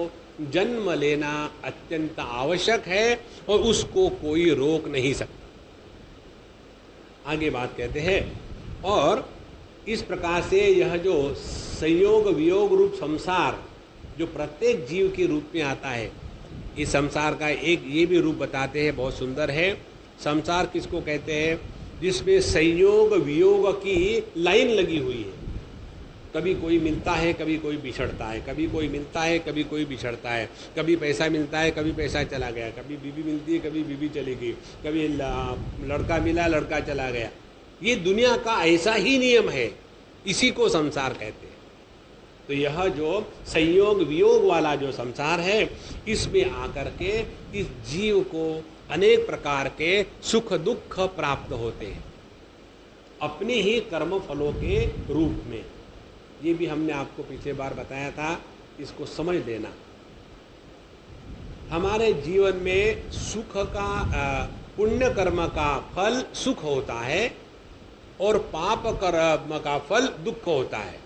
[SPEAKER 1] जन्म लेना अत्यंत आवश्यक है, और उसको कोई रोक नहीं सकता। आगे बात कहते हैं, और इस प्रकार से यह जो संयोग वियोग रूप संसार जो प्रत्येक जीव के रूप में आता है, इस संसार का एक ये भी रूप बताते हैं, बहुत सुंदर है। संसार किसको कहते हैं? जिसमें संयोग वियोग की लाइन लगी हुई है। कभी कोई मिलता है, कभी कोई बिछड़ता है, कभी कोई मिलता है, कभी कोई बिछड़ता है, कभी पैसा मिलता है, कभी पैसा चला गया, कभी बीवी मिलती है, कभी बीवी चली गई, कभी लड़का मिला, लड़का चला गया। ये दुनिया का ऐसा ही नियम है, इसी को संसार कहते हैं। तो यह जो संयोग वियोग वाला जो संसार है, इसमें आकर के इस जीव को अनेक प्रकार के सुख दुख प्राप्त होते हैं अपने ही कर्म फलों के रूप में। ये भी हमने आपको पिछले बार बताया था, इसको समझ लेना। हमारे जीवन में सुख का, पुण्य कर्म का फल सुख होता है और पाप कर्म का फल दुख होता है।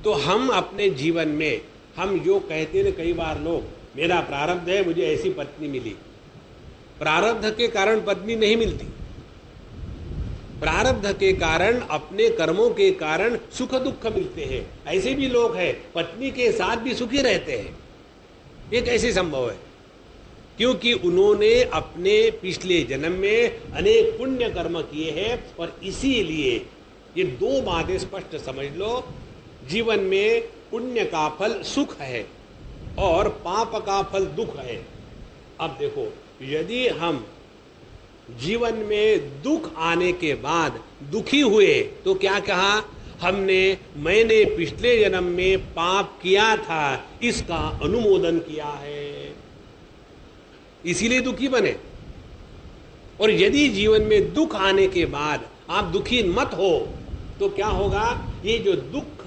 [SPEAKER 1] तो हम अपने जीवन में हम जो कहते हैं, कई बार लोग, मेरा प्रारब्ध है, मुझे ऐसी पत्नी मिली। प्रारब्ध के कारण पत्नी नहीं मिलती, प्रारब्ध के कारण, अपने कर्मों के कारण सुख दुख मिलते हैं। ऐसे भी लोग हैं पत्नी के साथ भी सुखी रहते हैं। ये कैसे संभव है? क्योंकि उन्होंने अपने पिछले जन्म में अनेक पुण्य कर्म किए हैं, और इसीलिए ये 2 बातें स्पष्ट समझ लो। जीवन में पुण्य का फल सुख है और पाप का फल दुख है। अब देखो, यदि हम जीवन में दुख आने के बाद दुखी हुए तो क्या कहा हमने? मैंने पिछले जन्म में पाप किया था, इसका अनुमोदन किया है, इसीलिए दुखी बने। और यदि जीवन में दुख आने के बाद आप दुखी मत हो तो क्या होगा? ये जो दुख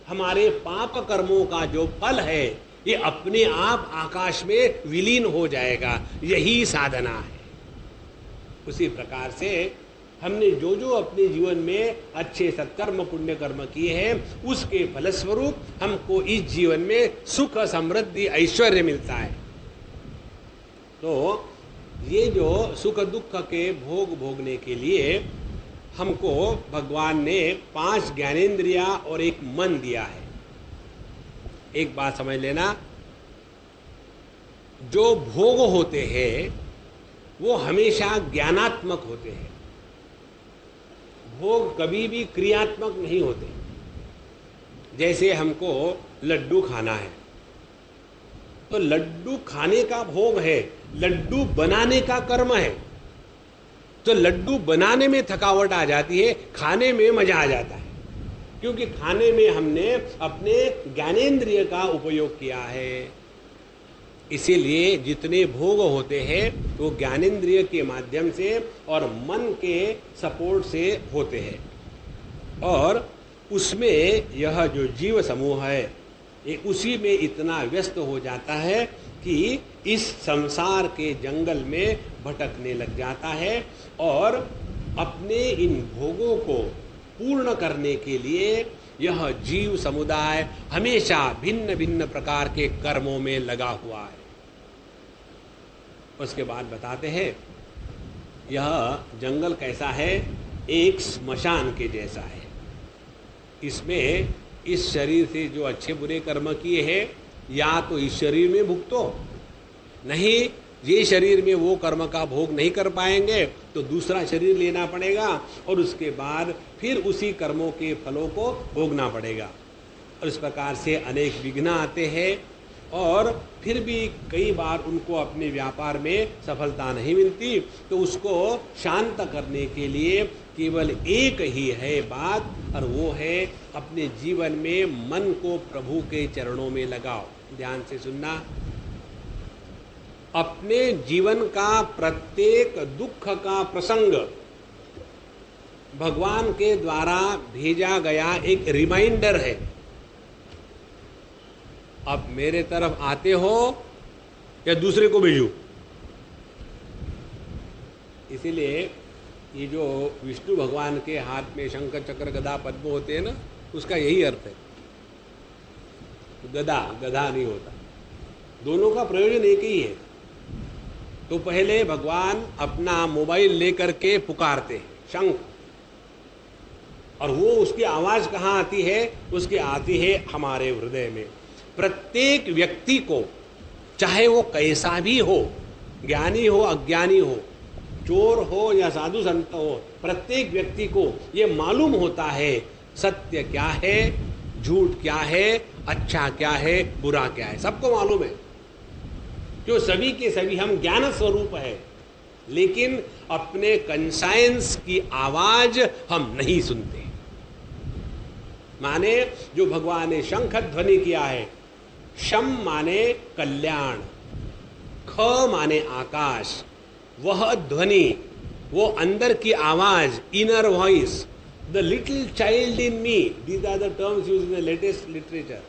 [SPEAKER 1] हमारे पाप कर्मों का जो फल है, ये अपने आप आकाश में विलीन हो जाएगा। यही साधना है। उसी प्रकार से हमने जो जो अपने जीवन में अच्छे सत्कर्म पुण्य कर्म किए हैं, उसके फलस्वरूप हमको इस जीवन में सुख समृद्धि ऐश्वर्य मिलता है। तो ये जो सुख दुख के भोग भोगने के लिए हमको भगवान ने 5 ज्ञानेंद्रिया और एक मन दिया है। एक बात समझ लेना, जो भोग होते हैं वो हमेशा ज्ञानात्मक होते हैं, भोग कभी भी क्रियात्मक नहीं होते। जैसे हमको लड्डू खाना है तो लड्डू खाने का भोग है, लड्डू बनाने का कर्म है। तो लड्डू बनाने में थकावट आ जाती है, खाने में मजा आ जाता है, क्योंकि खाने में हमने अपने ज्ञानेंद्रिय का उपयोग किया है। इसीलिए जितने भोग होते हैं वो ज्ञानेंद्रिय के माध्यम से और मन के सपोर्ट से होते हैं। और उसमें यह जो जीव समूह है ये उसी में इतना व्यस्त हो जाता है कि इस संसार के जंगल में भटकने लग जाता है और अपने इन भोगों को पूर्ण करने के लिए यह जीव समुदाय हमेशा भिन्न भिन्न प्रकार के कर्मों में लगा हुआ है। उसके बाद बताते हैं यह जंगल कैसा है, एक स्मशान के जैसा है। इसमें इस शरीर से जो अच्छे बुरे कर्म किए हैं या तो इस शरीर में भुगतो, नहीं ये शरीर में वो कर्म का भोग नहीं कर पाएंगे तो दूसरा शरीर लेना पड़ेगा और उसके बाद फिर उसी कर्मों के फलों को भोगना पड़ेगा। और इस प्रकार से अनेक विघ्न आते हैं और फिर भी कई बार उनको अपने व्यापार में सफलता नहीं मिलती, तो उसको शांत करने के लिए केवल एक ही है बात, और वो है अपने जीवन में मन को प्रभु के चरणों में लगाओ। ध्यान से सुनना, अपने जीवन का प्रत्येक दुख का प्रसंग भगवान के द्वारा भेजा गया एक रिमाइंडर है। अब मेरे तरफ आते हो या दूसरे को भेजूं? इसीलिए ये जो विष्णु भगवान के हाथ में शंख चक्र गदा पद्म होते हैं ना, उसका यही अर्थ है। गदा गधा नहीं होता, दोनों का प्रयोजन एक ही है। तो पहले भगवान अपना मोबाइल लेकर के पुकारते हैं शंख, और वो उसकी आवाज कहाँ आती है? उसकी आती है हमारे हृदय में। प्रत्येक व्यक्ति को, चाहे वो कैसा भी हो, ज्ञानी हो अज्ञानी हो, चोर हो या साधु संत हो, प्रत्येक व्यक्ति को ये मालूम होता है सत्य क्या है, झूठ क्या है, अच्छा क्या है, बुरा क्या है, सबको मालूम है। जो सभी के सभी हम ज्ञान स्वरूप है, लेकिन अपने कंसाइंस की आवाज हम नहीं सुनते। माने जो भगवान ने शंख ध्वनि किया है, शम माने कल्याण, ख माने आकाश, वह ध्वनि, वो अंदर की आवाज, inner voice, the little child in me, these are the terms used in the latest literature.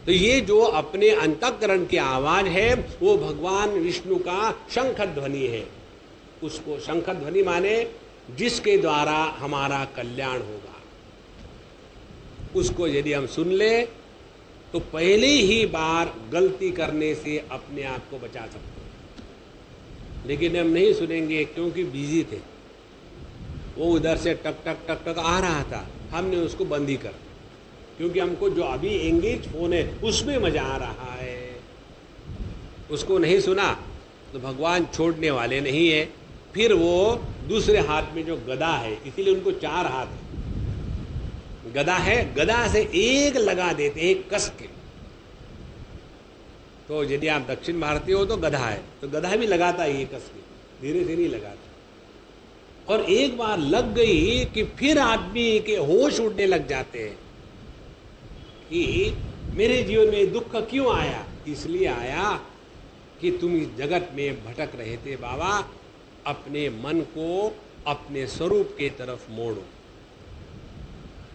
[SPEAKER 1] तो ये जो अपने अंतःकरण की आवाज है वो भगवान विष्णु का शंख ध्वनि है। उसको शंख ध्वनि माने जिसके द्वारा हमारा कल्याण होगा, उसको यदि हम सुन ले तो पहले ही बार गलती करने से अपने आप को बचा सकते हैं। लेकिन हम नहीं सुनेंगे क्योंकि बिजी थे, वो उधर से टक टक टक टक आ रहा था, हमने उसको बंद ही कर, क्योंकि हमको जो अभी एंगेज फोन है उसमें मजा आ रहा है। उसको नहीं सुना तो भगवान छोड़ने वाले नहीं है। फिर वो दूसरे हाथ में जो गदा है, इसीलिए उनको 4 हाथ है, गदा है, गदा से एक लगा देते हैं कस के। तो यदि आप दक्षिण भारतीय हो तो गधा है, तो गधा भी लगाता है ये कस के, धीरे धीरे नहीं लगाता। और एक बार लग गई कि फिर आदमी के होश उड़ने लग जाते हैं कि मेरे जीवन में दुख क्यों आया? इसलिए आया कि तुम इस जगत में भटक रहे थे बाबा, अपने मन को अपने स्वरूप के तरफ मोड़ो।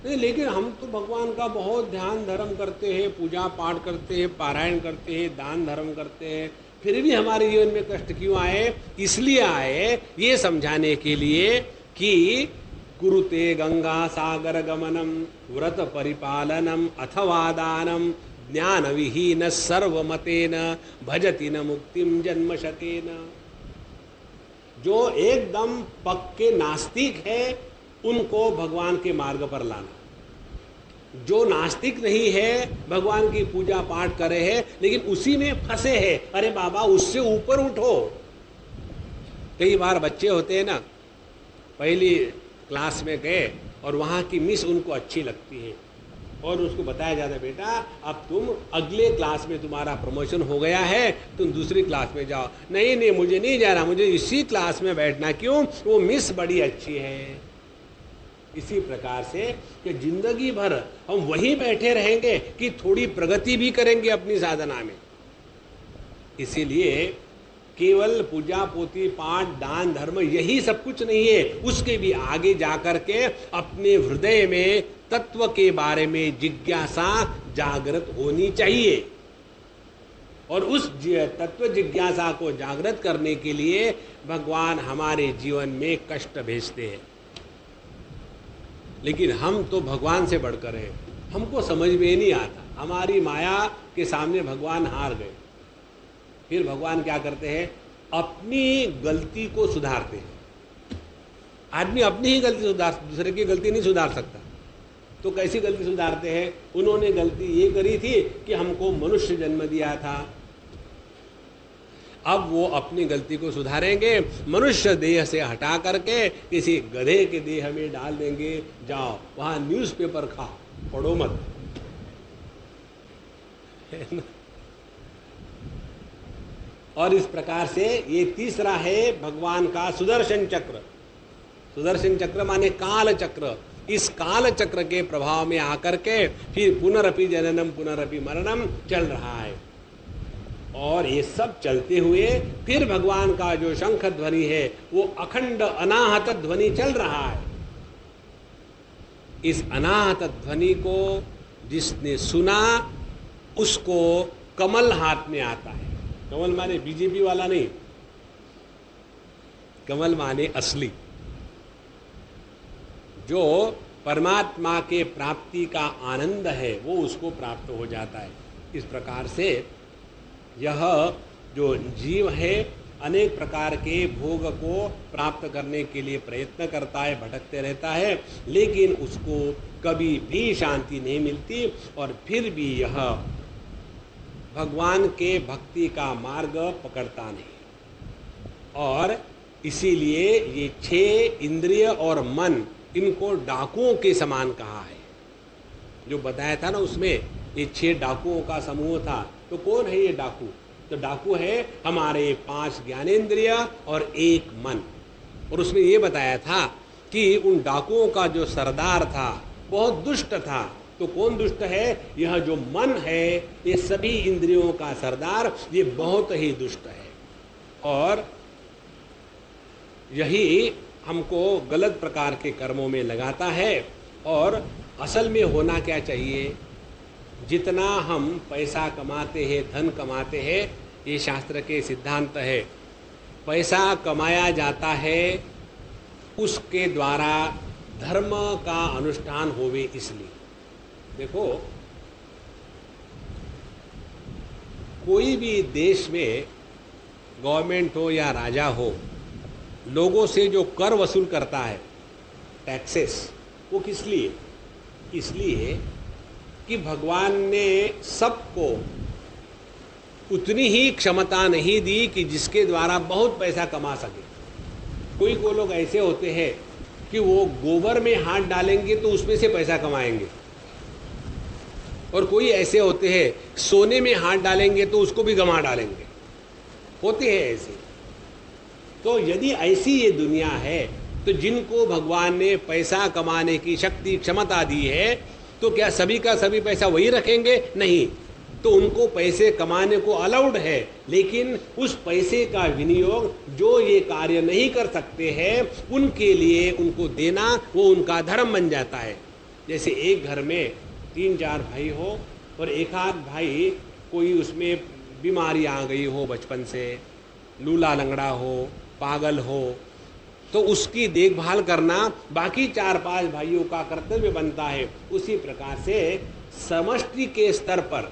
[SPEAKER 1] नहीं, लेकिन हम तो भगवान का बहुत ध्यान धर्म करते हैं, पूजा पाठ करते हैं, पारायण करते हैं, दान धर्म करते हैं, फिर भी हमारे जीवन में कष्ट क्यों आए? इसलिए आए ये समझाने के लिए कि कुरुते गंगा सागर गमनम व्रत परिपालनम अथवा दानम ज्ञान विहीन सर्वमतेन भजति न मुक्तिम जन्म शतेन। जो एकदम पक्के नास्तिक है उनको भगवान के मार्ग पर लाना, जो नास्तिक नहीं है, भगवान की पूजा पाठ करे है, लेकिन उसी में फंसे है। अरे बाबा, उससे ऊपर उठो। कई बार बच्चे होते हैं ना, पहली क्लास में गए और वहाँ की मिस उनको अच्छी लगती है और उसको बताया जाता है, बेटा अब तुम अगले क्लास में तुम्हारा प्रमोशन हो गया है, तुम दूसरी क्लास में जाओ। नहीं नहीं, मुझे नहीं जाना, मुझे इसी क्लास में बैठना। क्यों? वो मिस बड़ी अच्छी है। इसी प्रकार से कि जिंदगी भर हम वहीं बैठे रहेंगे कि थोड़ी प्रगति भी करेंगे अपनी साधना में। इसीलिए केवल पूजा पोती पाठ दान धर्म यही सब कुछ नहीं है, उसके भी आगे जाकर के अपने हृदय में तत्व के बारे में जिज्ञासा जागृत होनी चाहिए। और उस तत्व जिज्ञासा को जागृत करने के लिए भगवान हमारे जीवन में कष्ट भेजते हैं। लेकिन हम तो भगवान से बढ़कर हैं, हमको समझ में नहीं आता। हमारी माया के सामने भगवान हार गए। फिर भगवान क्या करते हैं? अपनी गलती को सुधारते हैं। आदमी अपनी ही गलती सुधार, दूसरे की गलती नहीं सुधार सकता। तो कैसी गलती सुधारते हैं? उन्होंने गलती ये करी थी कि हमको मनुष्य जन्म दिया था, अब वो अपनी गलती को सुधारेंगे, मनुष्य देह से हटा करके किसी गधे के देह में डाल देंगे। जाओ वहां न्यूज़पेपर खाओ, पढ़ो मत। और इस प्रकार से ये तीसरा है भगवान का सुदर्शन चक्र। सुदर्शन चक्र माने काल चक्र। इस काल चक्र के प्रभाव में आकर के फिर पुनरपि जननम पुनरपि मरणम चल रहा है। और ये सब चलते हुए फिर भगवान का जो शंख ध्वनि है वो अखंड अनाहत ध्वनि चल रहा है। इस अनाहत ध्वनि को जिसने सुना उसको कमल हाथ में आता है। कमल माने बीजेपी वाला नहीं, कमल माने असली, जो परमात्मा के प्राप्ति का आनंद है वो उसको प्राप्त हो जाता है। इस प्रकार से यह जो जीव है अनेक प्रकार के भोग को प्राप्त करने के लिए प्रयत्न करता है, भटकते रहता है, लेकिन उसको कभी भी शांति नहीं मिलती और फिर भी यह भगवान के भक्ति का मार्ग पकड़ता नहीं। और इसीलिए ये 6 इंद्रिय और मन, इनको डाकुओं के समान कहा है। जो बताया था ना उसमें, ये 6 डाकुओं का समूह था। तो कौन है ये डाकू? तो डाकू है हमारे 5 ज्ञानेंद्रिय और 1 मन। और उसमें ये बताया था कि उन डाकुओं का जो सरदार था बहुत दुष्ट था। तो कौन दुष्ट है? यह जो मन है, ये सभी इंद्रियों का सरदार, ये बहुत ही दुष्ट है। और यही हमको गलत प्रकार के कर्मों में लगाता है। और असल में होना क्या चाहिए? जितना हम पैसा कमाते हैं, धन कमाते हैं, ये शास्त्र के सिद्धांत है, पैसा कमाया जाता है उसके द्वारा धर्म का अनुष्ठान होवे इसलिए। देखो, कोई भी देश में गवर्नमेंट हो या राजा हो, लोगों से जो कर वसूल करता है, टैक्सेस, वो किस लिए? इसलिए कि भगवान ने सबको उतनी ही क्षमता नहीं दी कि जिसके द्वारा बहुत पैसा कमा सके। कोई को लोग ऐसे होते हैं कि वो गोबर में हाथ डालेंगे तो उसमें से पैसा कमाएंगे, और कोई ऐसे होते हैं सोने में हाथ डालेंगे तो उसको भी गंवा डालेंगे। होते हैं ऐसे। तो यदि ऐसी ये दुनिया है, तो जिनको भगवान ने पैसा कमाने की शक्ति क्षमता दी है, तो क्या सभी का सभी पैसा वही रखेंगे? नहीं। तो उनको पैसे कमाने को अलाउड है, लेकिन उस पैसे का विनियोग जो ये कार्य नहीं कर सकते हैं उनके लिए उनको देना, वो उनका धर्म बन जाता है। जैसे एक घर में 3-4 भाई हो और एक आध भाई कोई उसमें बीमारी आ गई हो, बचपन से लूला लंगड़ा हो, पागल हो, तो उसकी देखभाल करना बाकी 4-5 भाइयों का कर्तव्य बनता है। उसी प्रकार से समष्टि के स्तर पर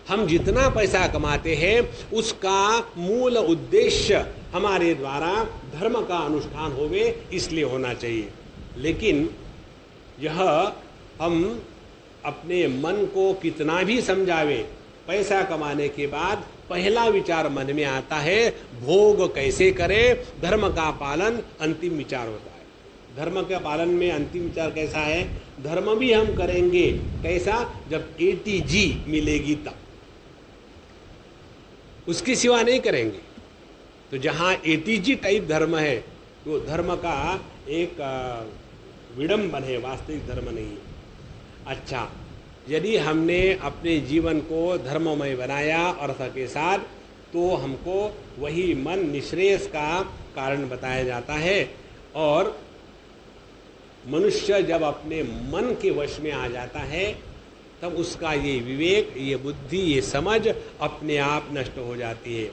[SPEAKER 1] हम जितना पैसा कमाते हैं उसका मूल उद्देश्य हमारे द्वारा धर्म का अनुष्ठान होवे इसलिए होना चाहिए। लेकिन यह हम अपने मन को कितना भी समझावे, पैसा कमाने के बाद पहला विचार मन में आता है भोग कैसे करें, धर्म का पालन अंतिम विचार होता है। धर्म के पालन में अंतिम विचार कैसा है, धर्म भी हम करेंगे कैसा, जब ATG मिलेगी तब, उसके सिवा नहीं करेंगे। तो जहाँ ATG टाइप धर्म है वो धर्म का एक विडंबन है, वास्तविक धर्म नहीं है। अच्छा, यदि हमने अपने जीवन को धर्ममय बनाया अर्थ के साथ, तो हमको वही मन निःश्रेयस का कारण बताया जाता है। और मनुष्य जब अपने मन के वश में आ जाता है तब उसका ये विवेक, ये बुद्धि, ये समझ अपने आप नष्ट हो जाती है।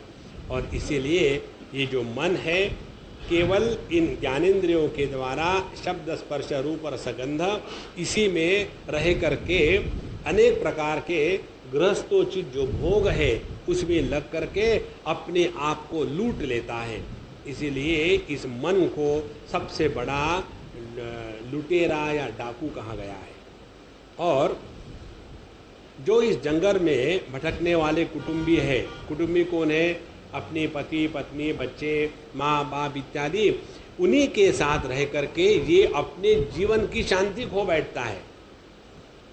[SPEAKER 1] और इसीलिए ये जो मन है केवल इन ज्ञानेंद्रियों के द्वारा शब्द स्पर्श रूप और सगंध इसी में रह करके अनेक प्रकार के गृहस्थोचित जो भोग है उसमें लग करके अपने आप को लूट लेता है। इसीलिए इस मन को सबसे बड़ा लुटेरा या डाकू कहा गया है। और जो इस जंगल में भटकने वाले कुटुंबी है, कुटुंबी कौन है, अपने पति पत्नी बच्चे माँ बाप इत्यादि, उन्हीं के साथ रह करके ये अपने जीवन की शांति खो बैठता है।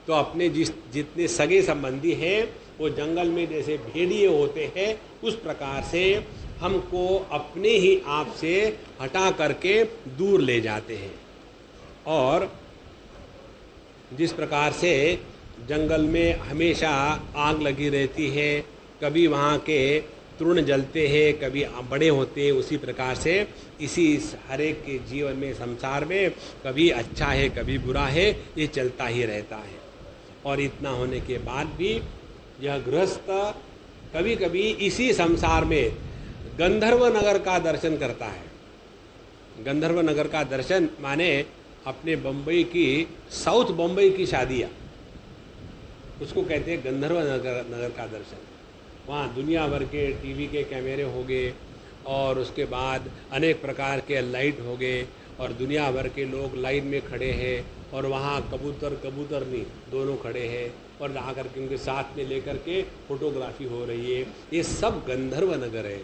[SPEAKER 1] तो अपने जितने सगे संबंधी हैं वो जंगल में जैसे भेड़िए होते हैं, उस प्रकार से हमको अपने ही आप से हटा करके दूर ले जाते हैं। और जिस प्रकार से जंगल में हमेशा आग लगी रहती है, कभी वहाँ के तृण जलते हैं, कभी बड़े होते हैं, उसी प्रकार से इसी हर एक के जीवन में, संसार में कभी अच्छा है कभी बुरा है, ये चलता ही रहता है। और इतना होने के बाद भी यह गृहस्थ कभी कभी इसी संसार में गंधर्व नगर का दर्शन करता है। गंधर्व नगर का दर्शन माने अपने बम्बई की, साउथ बम्बई की शादियाँ, उसको कहते हैं गंधर्व नगर का दर्शन। वहाँ दुनिया भर के टीवी के कैमरे हो गए और उसके बाद अनेक प्रकार के लाइट हो गए और दुनिया भर के लोग लाइन में खड़े हैं और वहाँ कबूतर नहीं दोनों खड़े हैं और जा कर के उनके साथ में लेकर के फोटोग्राफी हो रही है। ये सब गंधर्व नगर है,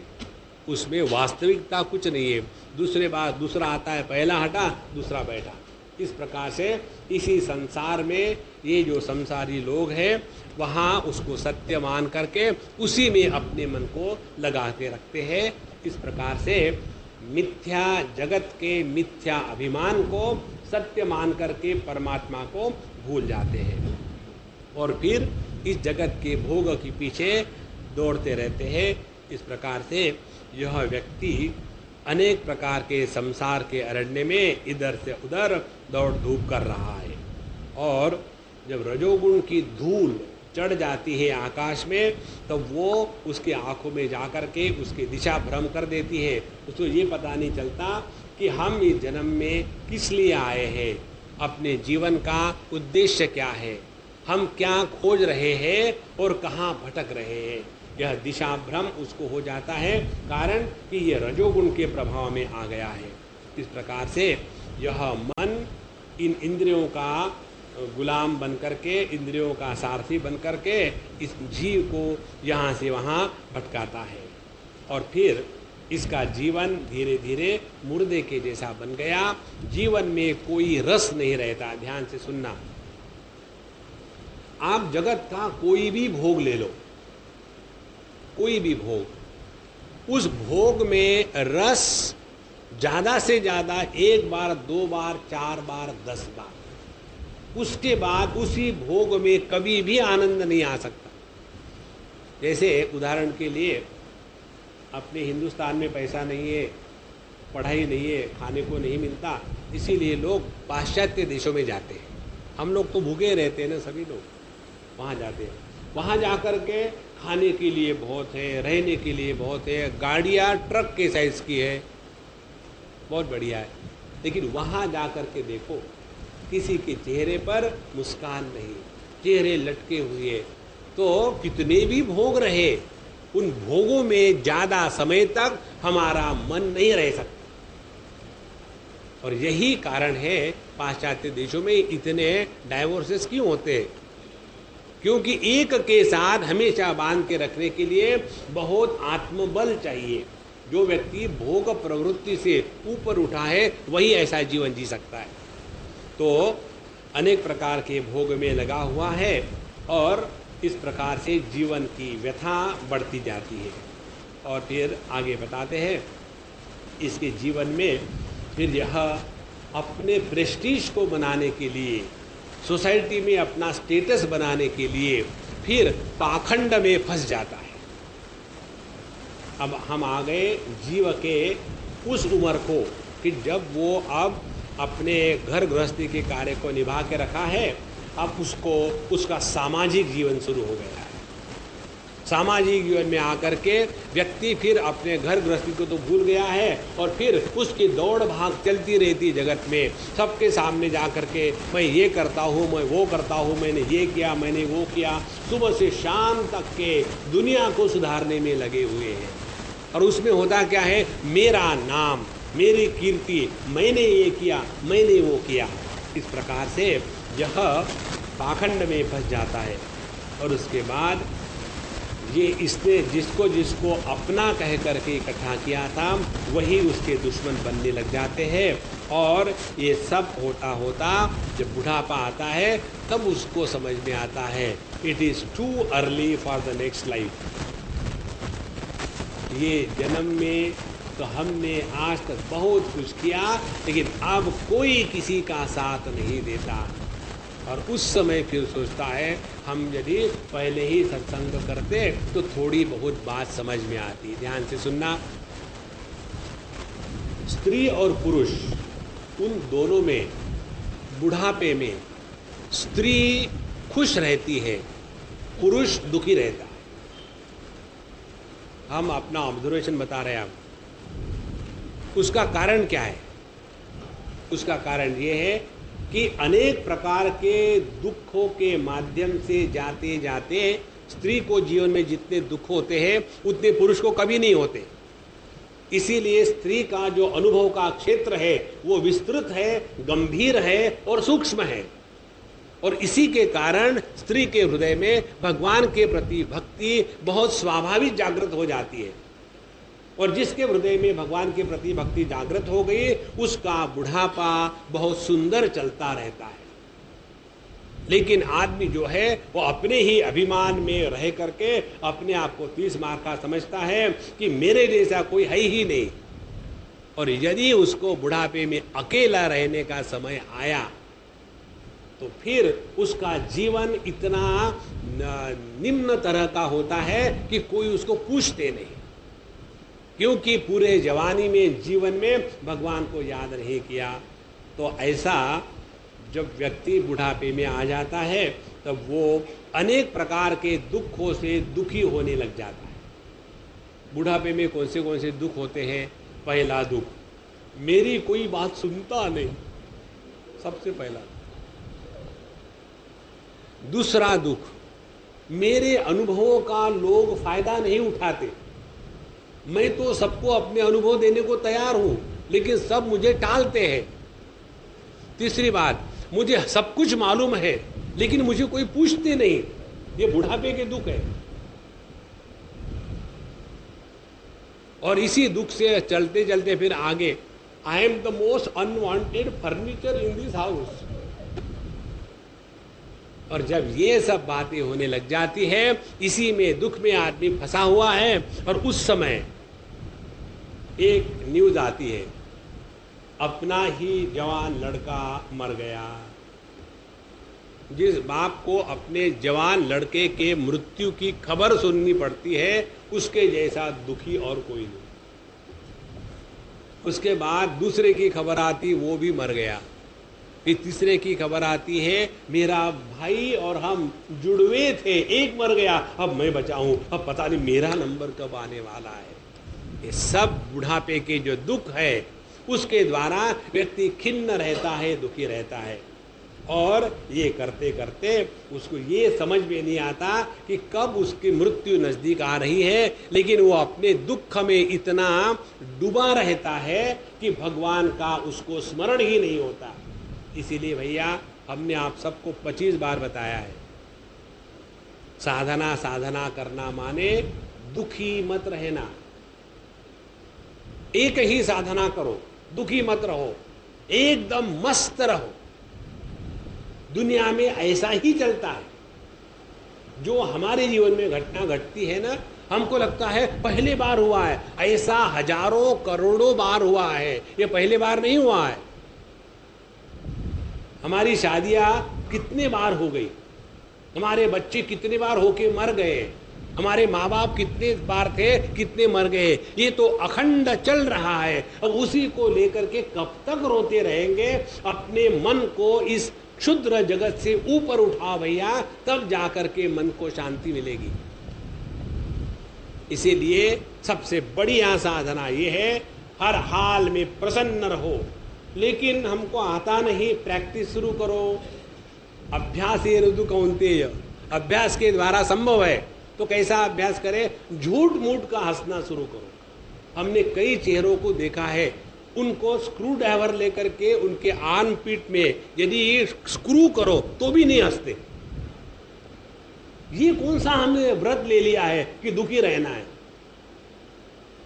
[SPEAKER 1] उसमें वास्तविकता कुछ नहीं है। दूसरा आता है, पहला हटा दूसरा बैठा। इस प्रकार से इसी संसार में ये जो संसारी लोग हैं वहाँ उसको सत्य मान करके उसी में अपने मन को लगा के रखते हैं। इस प्रकार से मिथ्या जगत के मिथ्या अभिमान को सत्य मान करके परमात्मा को भूल जाते हैं और फिर इस जगत के भोग के पीछे दौड़ते रहते हैं। इस प्रकार से यह व्यक्ति अनेक प्रकार के संसार के अरण्य में इधर से उधर दौड़ धूप कर रहा है। और जब रजोगुण की धूल चढ़ जाती है आकाश में तो वो उसके आँखों में जा कर के उसकी दिशा भ्रम कर देती है। उसको ये पता नहीं चलता कि हम इस जन्म में किस लिए आए हैं, अपने जीवन का उद्देश्य क्या है, हम क्या खोज रहे हैं और कहाँ भटक रहे हैं। यह दिशा भ्रम उसको हो जाता है, कारण कि यह रजोगुण के प्रभाव में आ गया है। इस प्रकार से यह मन इन इंद्रियों का गुलाम बन करके, इंद्रियों का सारथी बन करके इस जीव को यहाँ से वहाँ भटकाता है और फिर इसका जीवन धीरे धीरे मुर्दे के जैसा बन गया। जीवन में कोई रस नहीं रहता। ध्यान से सुनना, आप जगत का कोई भी भोग ले लो, कोई भी भोग, उस भोग में रस ज़्यादा से ज़्यादा 1 बार 2 बार 4 बार 10 बार, उसके बाद उसी भोग में कभी भी आनंद नहीं आ सकता। जैसे उदाहरण के लिए अपने हिंदुस्तान में पैसा नहीं है, पढ़ाई नहीं है, खाने को नहीं मिलता, इसीलिए लोग पाश्चात्य देशों में जाते हैं। हम लोग तो भूखे रहते हैं ना, सभी लोग वहाँ जाते हैं। वहाँ जा कर के खाने के लिए बहुत है, रहने के लिए बहुत है, गाड़ियाँ ट्रक के साइज़ की है, बहुत बढ़िया है। लेकिन वहाँ जा कर के देखो, किसी के चेहरे पर मुस्कान नहीं, चेहरे लटके हुए। तो कितने भी भोग रहे, उन भोगों में ज़्यादा समय तक हमारा मन नहीं रह सकता। और यही कारण है पाश्चात्य देशों में इतने डाइवोर्सेस क्यों होते हैं, क्योंकि एक के साथ हमेशा बांध के रखने के लिए बहुत आत्मबल चाहिए। जो व्यक्ति भोग प्रवृत्ति से ऊपर उठा है वही ऐसा जीवन जी सकता है। तो अनेक प्रकार के भोग में लगा हुआ है और इस प्रकार से जीवन की व्यथा बढ़ती जाती है। और फिर आगे बताते हैं इसके जीवन में फिर यह अपने प्रेस्टीज को बनाने के लिए, सोसाइटी में अपना स्टेटस बनाने के लिए फिर पाखंड में फंस जाता है। अब हम आ गए जीव के उस उम्र को कि जब वो अब अपने घर गृहस्थी के कार्य को निभा के रखा है, अब उसको उसका सामाजिक जीवन शुरू हो गया है। सामाजिक जीवन में आकर के व्यक्ति फिर अपने घर गृहस्थी को तो भूल गया है और फिर उसकी दौड़ भाग चलती रहती जगत में। सबके सामने जा कर के मैं ये करता हूँ, मैं वो करता हूँ, मैंने ये किया, मैंने वो किया, सुबह से शाम तक के दुनिया को सुधारने में लगे हुए हैं। और उसमें होता क्या है, मेरा नाम, मेरी कीर्ति, मैंने ये किया, मैंने वो किया। इस प्रकार से यह पाखंड में फंस जाता है। और उसके बाद ये इसने जिसको जिसको अपना कह करके इकट्ठा किया था वही उसके दुश्मन बनने लग जाते हैं। और ये सब होता होता जब बुढ़ापा आता है तब उसको समझ में आता है it is too early for the next life. ये जन्म में तो हमने आज तक बहुत कुछ किया, लेकिन अब कोई किसी का साथ नहीं देता। और उस समय फिर सोचता है हम यदि पहले ही सत्संग करते तो थोड़ी बहुत बात समझ में आती। ध्यान से सुनना, स्त्री और पुरुष उन दोनों में बुढ़ापे में स्त्री खुश रहती है, पुरुष दुखी रहता है। हम अपना ऑब्जर्वेशन बता रहे हैं। हम उसका कारण क्या है? उसका कारण ये है कि अनेक प्रकार के दुखों के माध्यम से जाते जाते स्त्री को जीवन में जितने दुख होते हैं उतने पुरुष को कभी नहीं होते। इसीलिए स्त्री का जो अनुभव का क्षेत्र है वो विस्तृत है, गंभीर है और सूक्ष्म है। और इसी के कारण स्त्री के हृदय में भगवान के प्रति भक्ति बहुत स्वाभाविक जागृत हो जाती है। और जिसके हृदय में भगवान के प्रति भक्ति जागृत हो गई उसका बुढ़ापा बहुत सुंदर चलता रहता है। लेकिन आदमी जो है वो अपने ही अभिमान में रह करके अपने आप को 30 मार का समझता है कि मेरे जैसा कोई है ही नहीं। और यदि उसको बुढ़ापे में अकेला रहने का समय आया तो फिर उसका जीवन इतना निम्न तरह का होता है कि कोई उसको पूछते नहीं, क्योंकि पूरे जवानी में जीवन में भगवान को याद नहीं किया। तो ऐसा जब व्यक्ति बुढ़ापे में आ जाता है तब वो अनेक प्रकार के दुखों से दुखी होने लग जाता है। बुढ़ापे में कौन से दुख होते हैं? पहला दुख, मेरी कोई बात सुनता नहीं, सबसे पहला। दूसरा दुख, मेरे अनुभवों का लोग फायदा नहीं उठाते। मैं तो सबको अपने अनुभव देने को तैयार हूं, लेकिन सब मुझे टालते हैं। तीसरी बात, मुझे सब कुछ मालूम है लेकिन मुझे कोई पूछते नहीं। ये बुढ़ापे के दुख है। और इसी दुख से चलते चलते फिर आगे, I am the most unwanted furniture in this house. और जब ये सब बातें होने लग जाती है, इसी में दुख में आदमी फंसा हुआ है। और उस समय एक न्यूज आती है, अपना ही जवान लड़का मर गया। जिस बाप को अपने जवान लड़के के मृत्यु की खबर सुननी पड़ती है उसके जैसा दुखी और कोई नहीं। उसके बाद दूसरे की खबर आती, वो भी मर गया। फिर तीसरे की खबर आती है, मेरा भाई और हम जुड़वे थे, एक मर गया, अब मैं बचा हूं, अब पता नहीं मेरा नंबर कब आने वाला है। ये सब बुढ़ापे के जो दुख है उसके द्वारा व्यक्ति खिन्न रहता है, दुखी रहता है। और ये करते करते उसको ये समझ में नहीं आता कि कब उसकी मृत्यु नज़दीक आ रही है, लेकिन वो अपने दुख में इतना डूबा रहता है कि भगवान का उसको स्मरण ही नहीं होता। इसीलिए भैया हमने आप सबको 25 बार बताया है, साधना साधना करना माने दुखी मत रहना। एक ही साधना करो, दुखी मत रहो, एकदम मस्त रहो। दुनिया में ऐसा ही चलता है। जो हमारे जीवन में घटना घटती है ना, हमको लगता है पहली बार हुआ है, ऐसा हजारों करोड़ों बार हुआ है, ये पहली बार नहीं हुआ है। हमारी शादियां कितने बार हो गई, हमारे बच्चे कितने बार होके मर गए, हमारे माँ बाप कितने बार थे, कितने मर गए, ये तो अखंड चल रहा है। अब उसी को लेकर के कब तक रोते रहेंगे? अपने मन को इस क्षुद्र जगत से ऊपर उठाओ भैया, तब जाकर के मन को शांति मिलेगी। इसीलिए सबसे बढ़िया साधना ये है, हर हाल में प्रसन्न रहो। लेकिन हमको आता नहीं, प्रैक्टिस शुरू करो। अभ्यास ये ऋतु कौन्तेय, अभ्यास के द्वारा संभव है। तो कैसा अभ्यास करें? झूठ मूठ का हंसना शुरू करो। हमने कई चेहरों को देखा है, उनको स्क्रू ड्राइवर लेकर के उनके आर्म पीट में यदि ये स्क्रू करो तो भी नहीं हंसते। ये कौन सा हमने व्रत ले लिया है कि दुखी रहना है?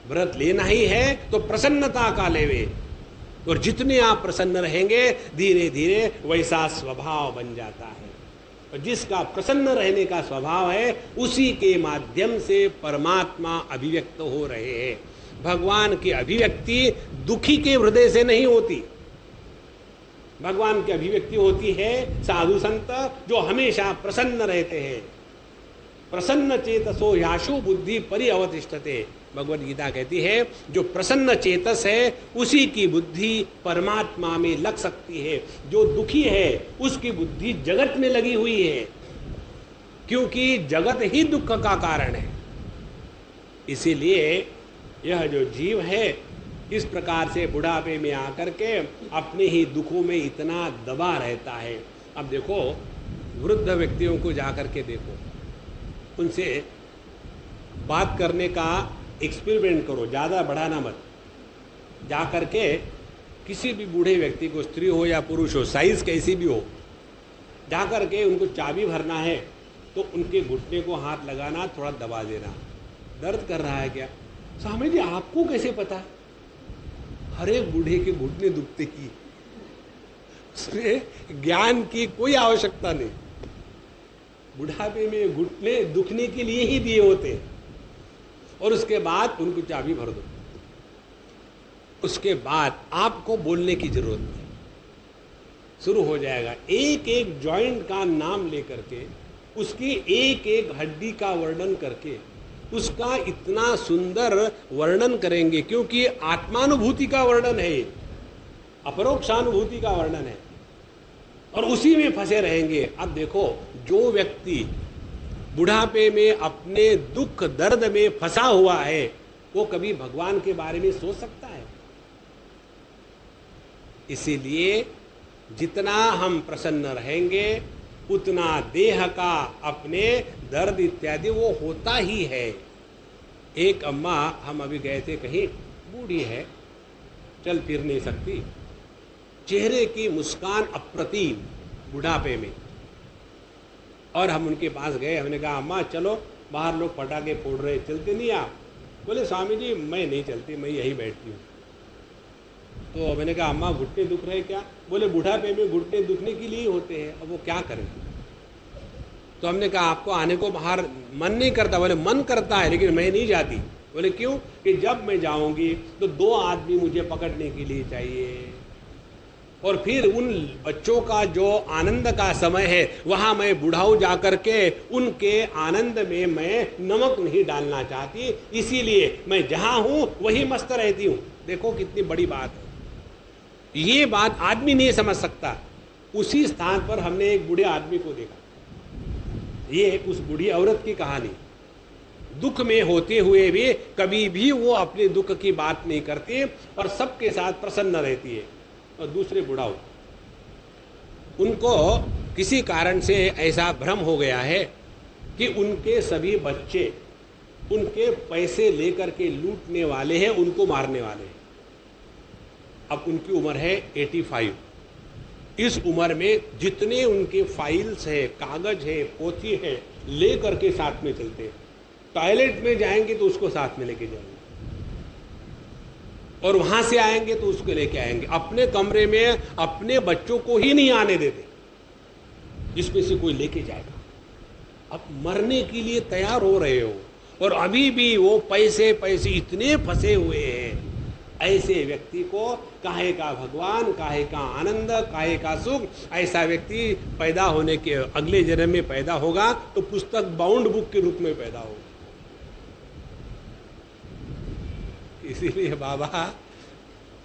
[SPEAKER 1] व्रत लेना ही है तो प्रसन्नता का लेवे, और जितने आप प्रसन्न रहेंगे धीरे धीरे वैसा स्वभाव बन जाता है। और जिसका प्रसन्न रहने का स्वभाव है, उसी के माध्यम से परमात्मा अभिव्यक्त हो रहे हैं। भगवान की अभिव्यक्ति दुखी के हृदय से नहीं होती। भगवान की अभिव्यक्ति होती है साधु संत जो हमेशा प्रसन्न रहते हैं। प्रसन्न चेतसो याशु बुद्धि परिअवतिष्ठते, भगवद गीता कहती है जो प्रसन्न चेतस है उसी की बुद्धि परमात्मा में लग सकती है। जो दुखी है उसकी बुद्धि जगत में लगी हुई है, क्योंकि जगत ही दुख का कारण है। इसीलिए यह जो जीव है इस प्रकार से बुढ़ापे में आकर के अपने ही दुखों में इतना दबा रहता है। अब देखो, वृद्ध व्यक्तियों को जाकर के देखो, उनसे बात करने का एक्सपेरिमेंट करो, ज़्यादा बढ़ाना मत। जा कर के किसी भी बूढ़े व्यक्ति को, स्त्री हो या पुरुष हो, साइज कैसी भी हो, जा कर के उनको चाबी भरना है तो उनके घुटने को हाथ लगाना, थोड़ा दबा देना। दर्द कर रहा है क्या? स्वामी जी आपको कैसे पता? हर एक बूढ़े के घुटने दुखते ही, उसमें ज्ञान की कोई आवश्यकता नहीं। बुढ़ापे में घुटने दुखने के लिए ही दिए होते हैं। और उसके बाद उनको चाबी भर दो, उसके बाद आपको बोलने की जरूरत नहीं, शुरू हो जाएगा। एक एक जॉइंट का नाम लेकर के, उसकी एक एक हड्डी का वर्णन करके उसका इतना सुंदर वर्णन करेंगे, क्योंकि आत्मानुभूति का वर्णन है, अपरोक्षानुभूति का वर्णन है, और उसी में फंसे रहेंगे। अब देखो, जो व्यक्ति बुढ़ापे में अपने दुख दर्द में फंसा हुआ है, वो कभी भगवान के बारे में सोच सकता है? इसीलिए जितना हम प्रसन्न रहेंगे उतना देह का अपने दर्द इत्यादि वो होता ही है। एक अम्मा, हम अभी गए थे कहीं, बूढ़ी है, चल फिर नहीं सकती, चेहरे की मुस्कान अप्रतिम बुढ़ापे में। और हम उनके पास गए, हमने कहा अम्मा चलो, बाहर लोग पटाखे फोड़ रहे, चलते नहीं आप? बोले स्वामी जी मैं नहीं चलती, मैं यहीं बैठती हूँ। तो मैंने कहा अम्मा घुटने दुख रहे क्या? बोले बुढ़ापे में घुटने दुखने के लिए होते हैं, अब वो क्या करें? तो हमने कहा आपको आने को बाहर मन नहीं करता? बोले मन करता है लेकिन मैं नहीं जाती। बोले क्यों? कि जब मैं जाऊंगी तो 2 आदमी मुझे पकड़ने के लिए चाहिए, और फिर उन बच्चों का जो आनंद का समय है वहाँ मैं बुढ़ाऊ जा कर के उनके आनंद में मैं नमक नहीं डालना चाहती, इसीलिए मैं जहाँ हूँ वही मस्त रहती हूँ। देखो कितनी बड़ी बात है। ये बात आदमी नहीं समझ सकता। उसी स्थान पर हमने एक बूढ़े आदमी को देखा। ये उस बूढ़ी औरत की कहानी। दुख में होते हुए भी कभी भी वो अपने दुख की बात नहीं करती और सबके साथ प्रसन्न रहती है। और दूसरे बुढ़ाऊ, उनको किसी कारण से ऐसा भ्रम हो गया है कि उनके सभी बच्चे उनके पैसे लेकर के लूटने वाले हैं, उनको मारने वाले हैं। अब उनकी उम्र है 85। इस उम्र में जितने उनके फाइल्स है, कागज है, पोथी है, ले करके साथ में चलते हैं। टॉयलेट में जाएंगे तो उसको साथ में लेके जाएंगे, और वहां से आएंगे तो उसको लेके आएंगे। अपने कमरे में अपने बच्चों को ही नहीं आने देते, जिसमें से कोई लेके जाएगा। अब मरने के लिए तैयार हो रहे हो और अभी भी वो पैसे पैसे इतने फंसे हुए हैं। ऐसे व्यक्ति को काहे का भगवान, काहे का आनंद, काहे का सुख, ऐसा व्यक्ति पैदा होने के अगले जन्म में पैदा होगा तो पुस्तक बाउंड बुक के रूप में पैदा होगा। इसीलिए बाबा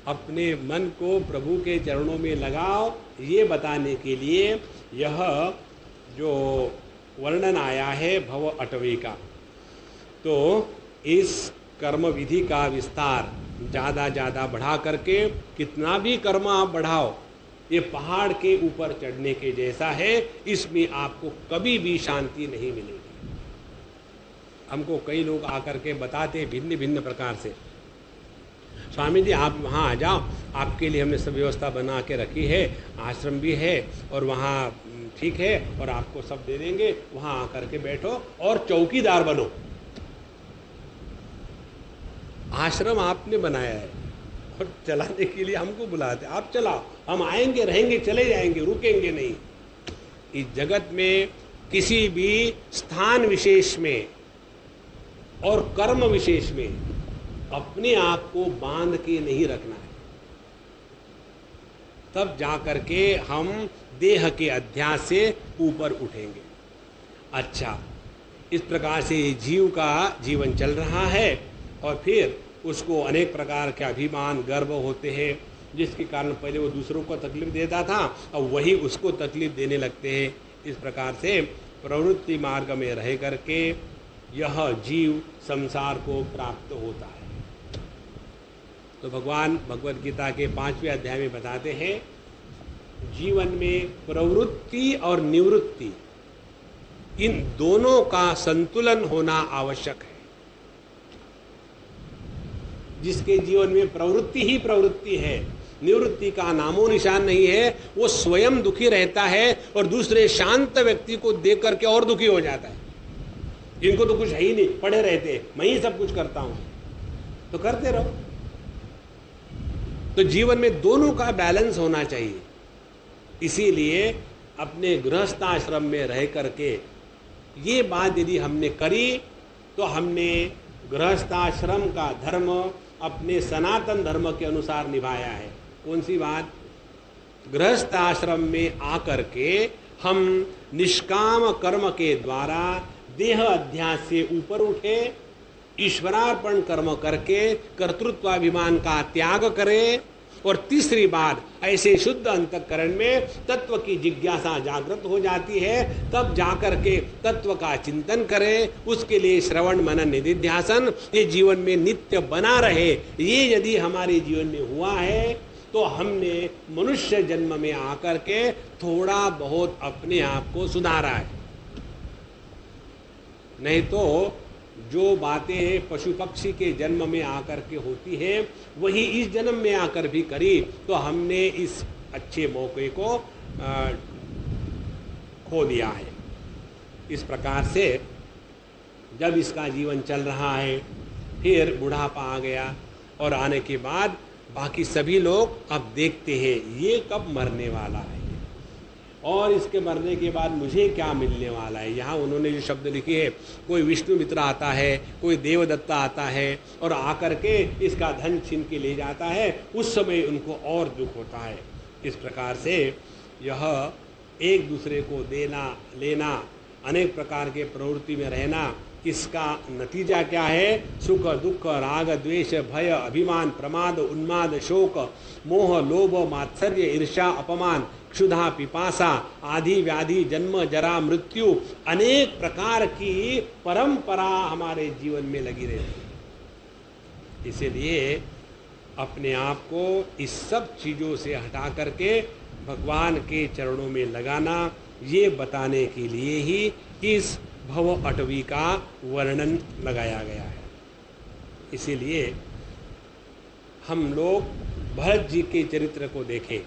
[SPEAKER 1] अपने मन को प्रभु के चरणों में लगाओ, ये बताने के लिए यह जो वर्णन आया है भव अटवी का। तो इस कर्म विधि का विस्तार ज़्यादा बढ़ा करके कितना भी कर्म आप बढ़ाओ, ये पहाड़ के ऊपर चढ़ने के जैसा है। इसमें आपको कभी भी शांति नहीं मिलेगी। हमको कई लोग आकर के बताते भिन्न भिन्न प्रकार से, स्वामी जी आप वहाँ आ जाओ, आपके लिए हमने सब व्यवस्था बना के रखी है, आश्रम भी है और वहाँ ठीक है, और आपको सब दे देंगे, वहाँ आकर के बैठो और चौकीदार बनो। आश्रम आपने बनाया है और चलाने के लिए हमको बुलाते, आप चलाओ, हम आएंगे, रहेंगे, चले जाएंगे, रुकेंगे नहीं। इस जगत में किसी भी स्थान विशेष में और कर्म विशेष में अपने आप को बांध के नहीं रखना है, तब जाकर के हम देह के अध्यास से ऊपर उठेंगे। अच्छा, इस प्रकार से जीव का जीवन चल रहा है और फिर उसको अनेक प्रकार के अभिमान, गर्व होते हैं, जिसके कारण पहले वो दूसरों को तकलीफ देता था, अब वही उसको तकलीफ देने लगते हैं। इस प्रकार से प्रवृत्ति मार्ग में रह करके यह जीव संसार को प्राप्त होता है। तो भगवान भगवद गीता के 5वें अध्याय में बताते हैं, जीवन में प्रवृत्ति और निवृत्ति इन दोनों का संतुलन होना आवश्यक है। जिसके जीवन में प्रवृत्ति ही प्रवृत्ति है, निवृत्ति का नामो निशान नहीं है, वो स्वयं दुखी रहता है और दूसरे शांत व्यक्ति को देख करके और दुखी हो जाता है। इनको तो कुछ है ही नहीं, पड़े रहते, मैं ही सब कुछ करता हूं, तो करते रहो। तो जीवन में दोनों का बैलेंस होना चाहिए। इसीलिए अपने गृहस्थाश्रम में रह करके ये बात यदि हमने करी तो हमने गृहस्थाश्रम का धर्म अपने सनातन धर्म के अनुसार निभाया है। कौन सी बात? गृहस्थाश्रम में आकर के हम निष्काम कर्म के द्वारा देह अध्यास से ऊपर उठे, ईश्वरार्पण कर्म करके कर्तृत्वाभिमान का त्याग करें, और तीसरी बात, ऐसे शुद्ध अंतःकरण में तत्व की जिज्ञासा जागृत हो जाती है, तब जाकर के तत्व का चिंतन करें। उसके लिए श्रवण मनन निधिध्यासन ये जीवन में नित्य बना रहे। ये यदि हमारे जीवन में हुआ है तो हमने मनुष्य जन्म में आकर के थोड़ा बहुत अपने आप को सुधारा है। नहीं तो जो बातें पशु पक्षी के जन्म में आकर के होती है वही इस जन्म में आकर भी करी तो हमने इस अच्छे मौके को खो दिया है। इस प्रकार से जब इसका जीवन चल रहा है, फिर बुढ़ापा आ गया और आने के बाद बाकी सभी लोग अब देखते हैं ये कब मरने वाला है और इसके मरने के बाद मुझे क्या मिलने वाला है। यहाँ उन्होंने जो शब्द लिखे है, कोई विष्णु मित्र आता है, कोई देवदत्ता आता है और आकर के इसका धन छीन के ले जाता है, उस समय उनको और दुख होता है। इस प्रकार से यह एक दूसरे को देना लेना, अनेक प्रकार के प्रवृत्ति में रहना, इसका नतीजा क्या है? सुख दुख राग द्वेष भय अभिमान प्रमाद उन्माद शोक मोह लोभ मात्सर्य ईर्ष्या अपमान क्षुधा पिपासा आदि व्याधि जन्म जरा मृत्यु, अनेक प्रकार की परंपरा हमारे जीवन में लगी रहती है। इसीलिए अपने आप को इस सब चीज़ों से हटा करके भगवान के चरणों में लगाना, ये बताने के लिए ही इस भव अटवी का वर्णन लगाया गया है। इसीलिए हम लोग भरत जी के चरित्र को देखें।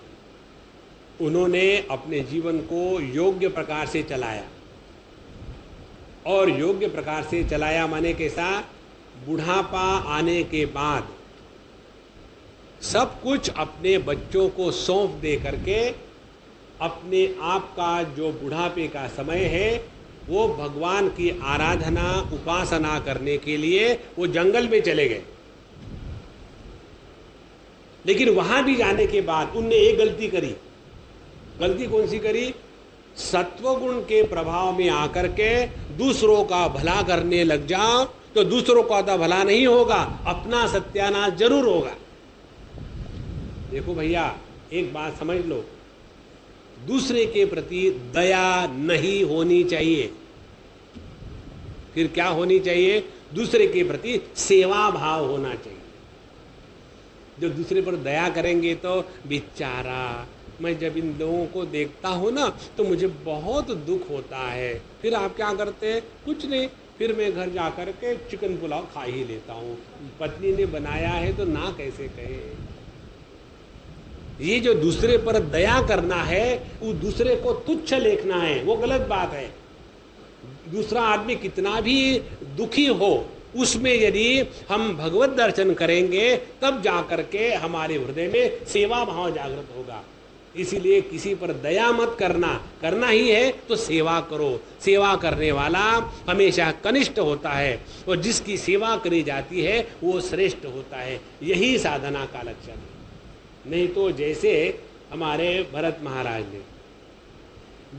[SPEAKER 1] उन्होंने अपने जीवन को योग्य प्रकार से चलाया, और योग्य प्रकार से चलाया माने कैसा? बुढ़ापा आने के बाद सब कुछ अपने बच्चों को सौंप दे करके अपने आप का जो बुढ़ापे का समय है वो भगवान की आराधना उपासना करने के लिए वो जंगल में चले गए। लेकिन वहां भी जाने के बाद उनने एक गलती करी। गलती कौन सी करी? सत्वगुण के प्रभाव में आकर के दूसरों का भला करने लग जाओ तो दूसरों का तो भला नहीं होगा, अपना सत्यानाश जरूर होगा। देखो भैया, एक बात समझ लो, दूसरे के प्रति दया नहीं होनी चाहिए। फिर क्या होनी चाहिए? दूसरे के प्रति सेवा भाव होना चाहिए। जब दूसरे पर दया करेंगे तो बेचारा, मैं जब इन लोगों को देखता हूँ ना तो मुझे बहुत दुख होता है। फिर आप क्या करते हैं? कुछ नहीं, फिर मैं घर जाकर के चिकन पुलाव खा ही लेता हूँ। पत्नी ने बनाया है तो ना कैसे कहे। ये जो दूसरे पर दया करना है, वो दूसरे को तुच्छ लेखना है, वो गलत बात है। दूसरा आदमी कितना भी दुखी हो, उसमें यदि हम भगवत दर्शन करेंगे तब जाकर के हमारे हृदय में सेवा भाव जागृत होगा। इसीलिए किसी पर दया मत करना ही है तो सेवा करो। सेवा करने वाला हमेशा कनिष्ठ होता है, और जिसकी सेवा करी जाती है वो श्रेष्ठ होता है। यही साधना का लक्षण है। नहीं तो जैसे हमारे भरत महाराज ने,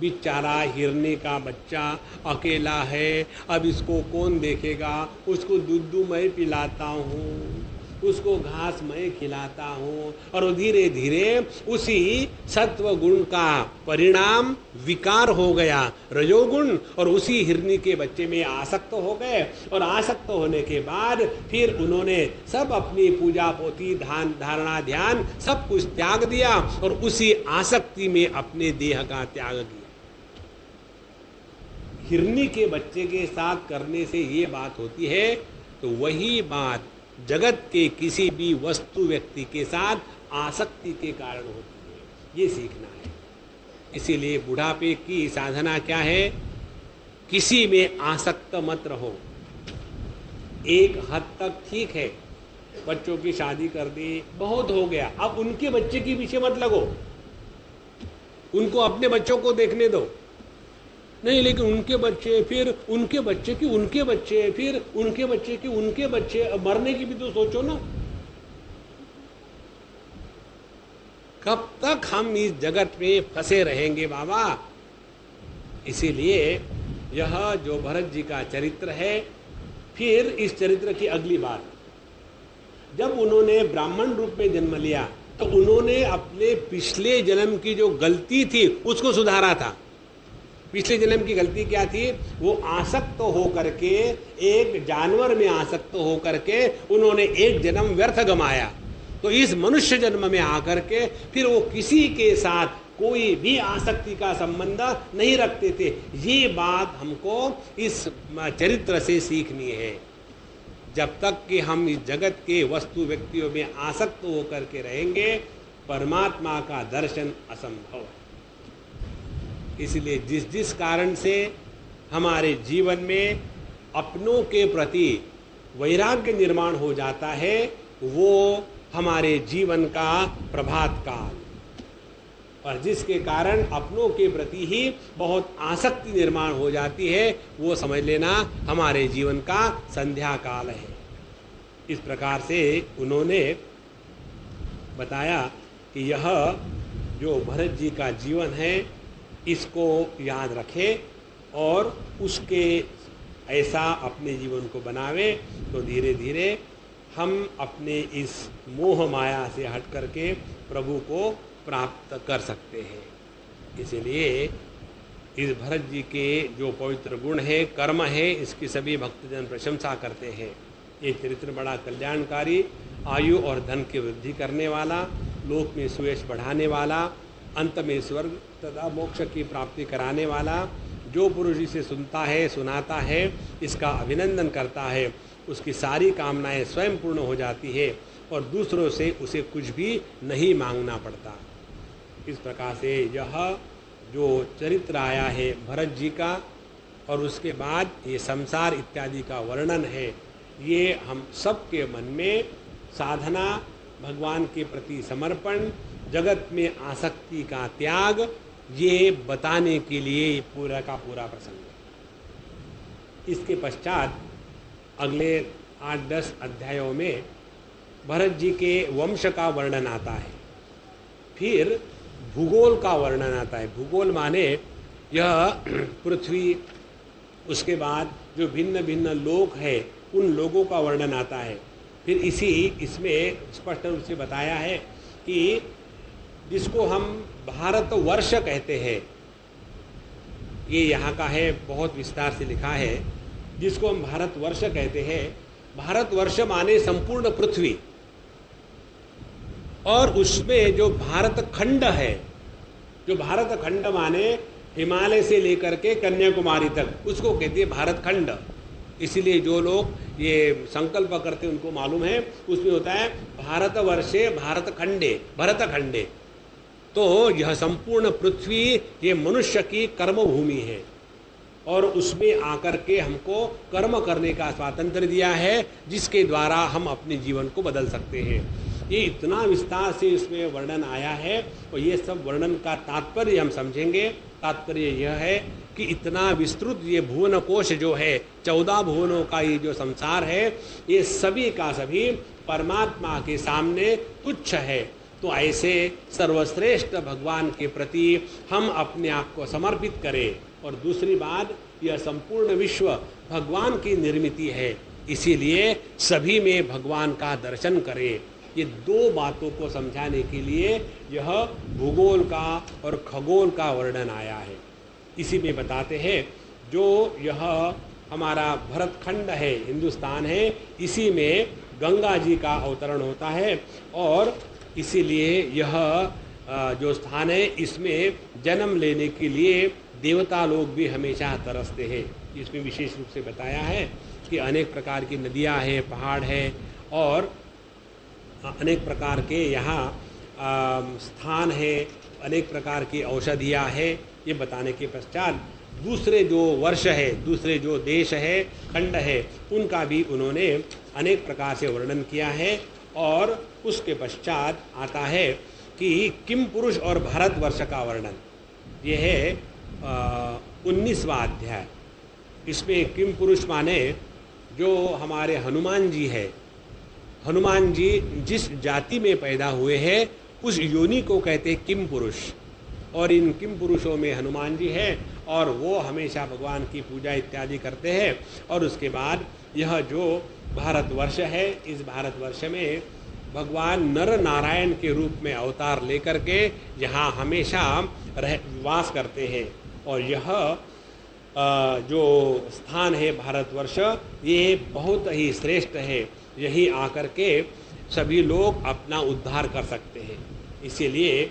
[SPEAKER 1] बेचारा हिरनी का बच्चा अकेला है, अब इसको कौन देखेगा, उसको दूध मैं पिलाता हूँ, उसको घास मैं खिलाता हूँ, और धीरे धीरे उसी सत्व गुण का परिणाम विकार हो गया, रजोगुण, और उसी हिरनी के बच्चे में आसक्त हो गए। और आसक्त होने के बाद फिर उन्होंने सब अपनी पूजा पोथी धारणा ध्यान सब कुछ त्याग दिया, और उसी आसक्ति में अपने देह का त्याग किया। हिरनी के बच्चे के साथ करने से ये बात होती है, तो वही बात जगत के किसी भी वस्तु व्यक्ति के साथ आसक्ति के कारण होती है। ये सीखना है। इसीलिए बुढ़ापे की साधना क्या है? किसी में आसक्त मत रहो। एक हद तक ठीक है, बच्चों की शादी कर दी, बहुत हो गया, अब उनके बच्चे के पीछे मत लगो, उनको अपने बच्चों को देखने दो। नहीं, लेकिन उनके बच्चे, फिर उनके बच्चे की उनके बच्चे, फिर उनके बच्चे की उनके बच्चे, मरने की भी तो सोचो ना। कब तक हम इस जगत में फंसे रहेंगे बाबा? इसीलिए यह जो भरत जी का चरित्र है, फिर इस चरित्र की अगली बात, जब उन्होंने ब्राह्मण रूप में जन्म लिया तो उन्होंने अपने पिछले जन्म की जो गलती थी उसको सुधारा था। पिछले जन्म की गलती क्या थी? वो आसक्त होकर के, एक जानवर में आसक्त होकर के उन्होंने एक जन्म व्यर्थ गमाया। तो इस मनुष्य जन्म में आकर के फिर वो किसी के साथ कोई भी आसक्ति का संबंध नहीं रखते थे। ये बात हमको इस चरित्र से सीखनी है। जब तक कि हम इस जगत के वस्तु व्यक्तियों में आसक्त होकर के रहेंगे, परमात्मा का दर्शन असंभव है। इसलिए जिस जिस कारण से हमारे जीवन में अपनों के प्रति वैराग्य निर्माण हो जाता है, वो हमारे जीवन का प्रभात काल, और जिसके कारण अपनों के प्रति ही बहुत आसक्ति निर्माण हो जाती है, वो समझ लेना हमारे जीवन का संध्या काल है। इस प्रकार से उन्होंने बताया कि यह जो भरत जी का जीवन है इसको याद रखे और उसके ऐसा अपने जीवन को बनावे, तो धीरे धीरे हम अपने इस मोह माया से हट करके प्रभु को प्राप्त कर सकते हैं। इसलिए इस भरत जी के जो पवित्र गुण है, कर्म है, इसकी सभी भक्तजन प्रशंसा करते हैं। ये चरित्र बड़ा कल्याणकारी, आयु और धन की वृद्धि करने वाला, लोक में सुयश बढ़ाने वाला अंत में स्वर्ग तथा मोक्ष की प्राप्ति कराने वाला, जो पुरुष इसे सुनता है, सुनाता है, इसका अभिनंदन करता है, उसकी सारी कामनाएं स्वयं पूर्ण हो जाती है और दूसरों से उसे कुछ भी नहीं मांगना पड़ता। इस प्रकार से यह जो चरित्र आया है भरत जी का और उसके बाद ये संसार इत्यादि का वर्णन है, ये हम सबके मन में साधना, भगवान के प्रति समर्पण, जगत में आसक्ति का त्याग, ये बताने के लिए पूरा का पूरा प्रसंग है। इसके पश्चात अगले 8-10 अध्यायों में भरत जी के वंश का वर्णन आता है, फिर भूगोल का वर्णन आता है। भूगोल माने यह पृथ्वी, उसके बाद जो भिन्न भिन्न लोक है उन लोगों का वर्णन आता है। फिर इसमें स्पष्ट रूप से बताया है कि जिसको हम भारतवर्ष कहते हैं, ये यहाँ का है, बहुत विस्तार से लिखा है, जिसको हम भारतवर्ष कहते हैं। भारतवर्ष माने संपूर्ण पृथ्वी, और उसमें जो भारत खंड है, जो भारत खंड माने हिमालय से लेकर के कन्याकुमारी तक, उसको कहते हैं भारत खंड। इसीलिए जो लोग ये संकल्प करते हैं उनको मालूम है, उसमें होता है भारतवर्षे भारत खंडे, भरत खंडे। तो यह संपूर्ण पृथ्वी ये मनुष्य की कर्म भूमि है और उसमें आकर के हमको कर्म करने का स्वातंत्र दिया है, जिसके द्वारा हम अपने जीवन को बदल सकते हैं। ये इतना विस्तार से इसमें वर्णन आया है और ये सब वर्णन का तात्पर्य हम समझेंगे। तात्पर्य यह है कि इतना विस्तृत ये भुवन कोश जो है, 14 भुवनों का ये जो संसार है, ये सभी का सभी परमात्मा के सामने तुच्छ है। तो ऐसे सर्वश्रेष्ठ भगवान के प्रति हम अपने आप को समर्पित करें। और दूसरी बात, यह संपूर्ण विश्व भगवान की निर्मित है, इसीलिए सभी में भगवान का दर्शन करें। ये दो बातों को समझाने के लिए यह भूगोल का और खगोल का वर्णन आया है। इसी में बताते हैं जो यह हमारा भरतखंड है, हिंदुस्तान है, इसी में गंगा जी का अवतरण होता है और इसीलिए यह जो स्थान है, इसमें जन्म लेने के लिए देवता लोग भी हमेशा तरसते हैं। इसमें विशेष रूप से बताया है कि अनेक प्रकार की नदियाँ हैं, पहाड़ है और अनेक प्रकार के यहाँ स्थान है, अनेक प्रकार की औषधियाँ है। ये बताने के पश्चात दूसरे जो वर्ष है, दूसरे जो देश है, खंड है, उनका भी उन्होंने अनेक प्रकार से वर्णन किया है। और उसके पश्चात आता है कि किम पुरुष और भारतवर्ष का वर्णन। ये है 19वां अध्याय। इसमें किम पुरुष माने जो हमारे हनुमान जी है, हनुमान जी जिस जाति में पैदा हुए हैं उस योनि को कहते हैं किम पुरुष। और इन किम पुरुषों में हनुमान जी हैं और वो हमेशा भगवान की पूजा इत्यादि करते हैं। और उसके बाद यह जो भारतवर्ष है, इस भारतवर्ष में भगवान नर नारायण के रूप में अवतार लेकर के यहाँ हमेशा वास करते हैं। और यह जो स्थान है भारतवर्ष, ये बहुत ही श्रेष्ठ है। यही आकर के सभी लोग अपना उद्धार कर सकते हैं। इसीलिए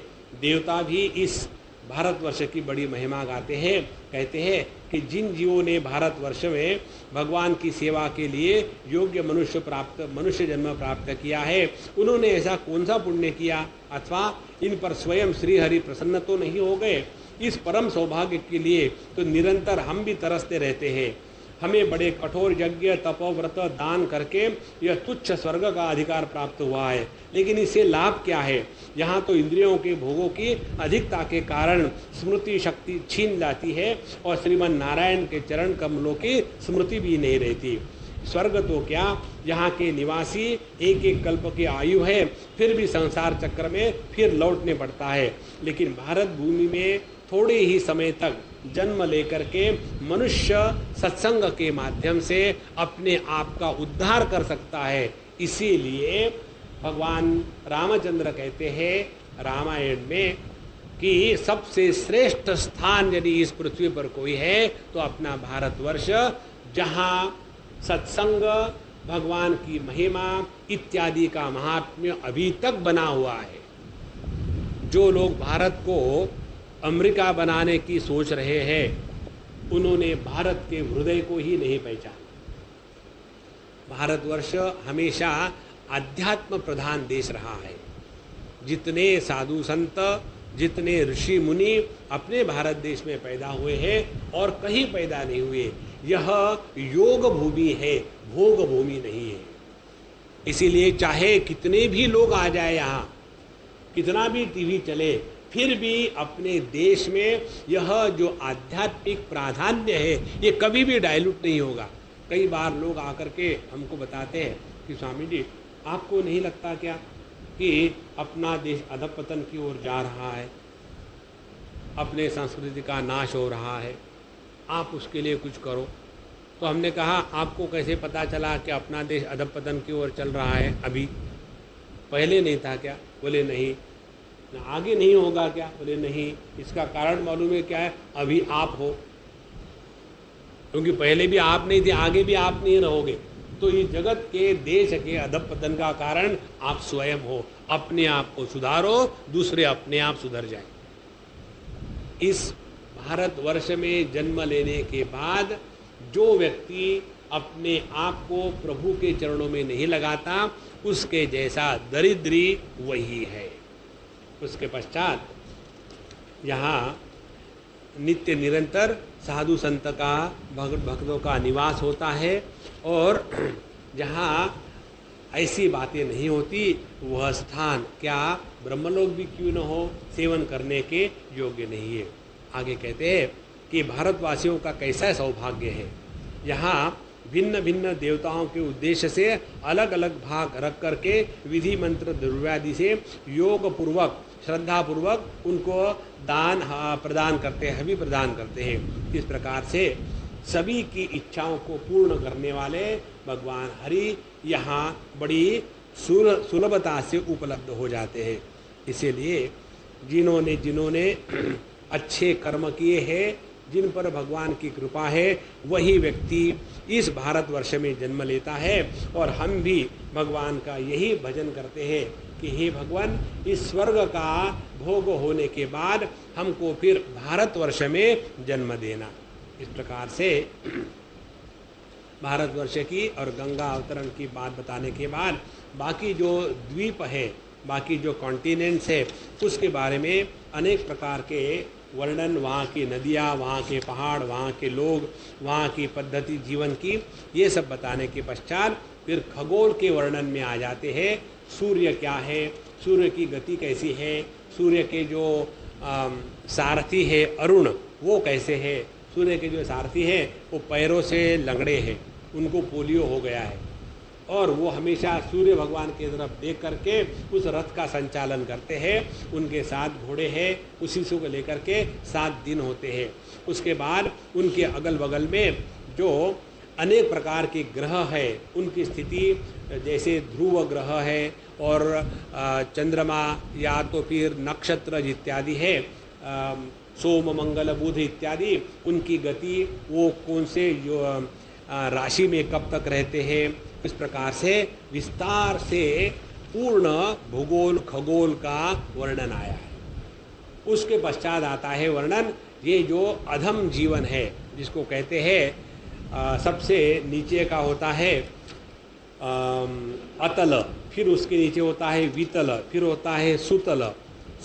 [SPEAKER 1] देवता भी इस भारतवर्ष की बड़ी महिमा गाते हैं। कहते हैं कि जिन जीवों ने भारतवर्ष में भगवान की सेवा के लिए योग्य मनुष्य जन्म प्राप्त किया है, उन्होंने ऐसा कौन सा पुण्य किया अथवा इन पर स्वयं श्री हरि प्रसन्न तो नहीं हो गए। इस परम सौभाग्य के लिए तो निरंतर हम भी तरसते रहते हैं। हमें बड़े कठोर यज्ञ तपोव्रत दान करके यह तुच्छ स्वर्ग का अधिकार प्राप्त हुआ है, लेकिन इससे लाभ क्या है? यहाँ तो इंद्रियों के भोगों की अधिकता के कारण स्मृति शक्ति छीन जाती है और श्रीमन नारायण के चरण कमलों की स्मृति भी नहीं रहती। स्वर्ग तो क्या, यहाँ के निवासी एक एक कल्प की आयु है, फिर भी संसार चक्र में फिर लौटने पड़ता है। लेकिन भारत भूमि में थोड़े ही समय तक जन्म लेकर के मनुष्य सत्संग के माध्यम से अपने आप का उद्धार कर सकता है। इसीलिए भगवान रामचंद्र कहते हैं रामायण में कि सबसे श्रेष्ठ स्थान यदि इस पृथ्वी पर कोई है तो अपना भारतवर्ष, जहाँ सत्संग, भगवान की महिमा इत्यादि का महात्म्य अभी तक बना हुआ है। जो लोग भारत को अमेरिका बनाने की सोच रहे हैं, उन्होंने भारत के हृदय को ही नहीं पहचाना। भारतवर्ष हमेशा आध्यात्म प्रधान देश रहा है। जितने साधु संत, जितने ऋषि मुनि अपने भारत देश में पैदा हुए हैं और कहीं पैदा नहीं हुए, यह योग भूमि है, भोग भूमि नहीं है। इसीलिए चाहे कितने भी लोग आ जाए यहाँ, कितना भी टीवी चले, फिर भी अपने देश में यह जो आध्यात्मिक प्राधान्य है ये कभी भी डाइल्यूट नहीं होगा। कई बार लोग आकर के हमको बताते हैं कि स्वामी जी, आपको नहीं लगता क्या कि अपना देश अधपतन की ओर जा रहा है, अपने संस्कृति का नाश हो रहा है, आप उसके लिए कुछ करो। तो हमने कहा, आपको कैसे पता चला कि अपना देश अधपतन की ओर चल रहा है? अभी पहले नहीं था क्या? बोले नहीं। आगे नहीं होगा क्या? बोले नहीं। इसका कारण मालूम है क्या है? अभी आप हो, क्योंकि पहले भी आप नहीं थे, आगे भी आप नहीं रहोगे। तो इस जगत के देश के अधपतन का कारण आप स्वयं हो। अपने आप को सुधारो, दूसरे अपने आप सुधर जाए। इस भारतवर्ष में जन्म लेने के बाद जो व्यक्ति अपने आप को प्रभु के चरणों में नहीं लगाता, उसके जैसा दरिद्री वही है। उसके पश्चात यहाँ नित्य निरंतर साधु संत का, भक्तों का निवास होता है, और जहाँ ऐसी बातें नहीं होती वह स्थान क्या ब्रह्मलोक भी क्यों न हो, सेवन करने के योग्य नहीं है। आगे कहते हैं कि भारतवासियों का कैसा सौभाग्य है। यहाँ भिन्न भिन्न देवताओं के उद्देश्य से अलग अलग भाग रख करके विधि मंत्र द्रव्यादि से योग पूर्वक, श्रद्धा पूर्वक उनको दान प्रदान करते हैं, हवि प्रदान करते हैं। इस प्रकार से सभी की इच्छाओं को पूर्ण करने वाले भगवान हरि यहाँ बड़ी सुलभता से उपलब्ध हो जाते हैं। इसीलिए जिन्होंने अच्छे कर्म किए हैं, जिन पर भगवान की कृपा है, वही व्यक्ति इस भारतवर्ष में जन्म लेता है। और हम भी भगवान का यही भजन करते हैं कि हे भगवान, इस स्वर्ग का भोग होने के बाद हमको फिर भारतवर्ष में जन्म देना। इस प्रकार से भारतवर्ष की और गंगा अवतरण की बात बताने के बाद बाकी जो द्वीप है, बाकी जो कॉन्टिनेंट्स है, उसके बारे में अनेक प्रकार के वर्णन, वहाँ की नदियाँ, वहाँ के पहाड़, वहाँ के लोग, वहाँ की पद्धति जीवन की, ये सब बताने के पश्चात फिर खगोल के वर्णन में आ जाते हैं। सूर्य क्या है, सूर्य की गति कैसी है, सूर्य के जो सारथी है अरुण, वो कैसे है। सूर्य के जो सारथी हैं वो पैरों से लंगड़े हैं, उनको पोलियो हो गया है, और वो हमेशा सूर्य भगवान की तरफ देख करके उस रथ का संचालन करते हैं। उनके 7 घोड़े हैं, उसी से लेकर के 7 दिन होते हैं। उसके बाद उनके अगल बगल में जो अनेक प्रकार के ग्रह है, उनकी स्थिति जैसे ध्रुव ग्रह है और चंद्रमा या तो फिर नक्षत्र इत्यादि है, सोम मंगल बुध इत्यादि, उनकी गति वो कौन से राशि में कब तक रहते हैं। इस प्रकार से विस्तार से पूर्ण भूगोल खगोल का वर्णन आया है। उसके पश्चात आता है वर्णन ये जो अधम जीवन है, जिसको कहते हैं सबसे नीचे का होता है अतल, फिर उसके नीचे होता है वितल, फिर होता है सुतल,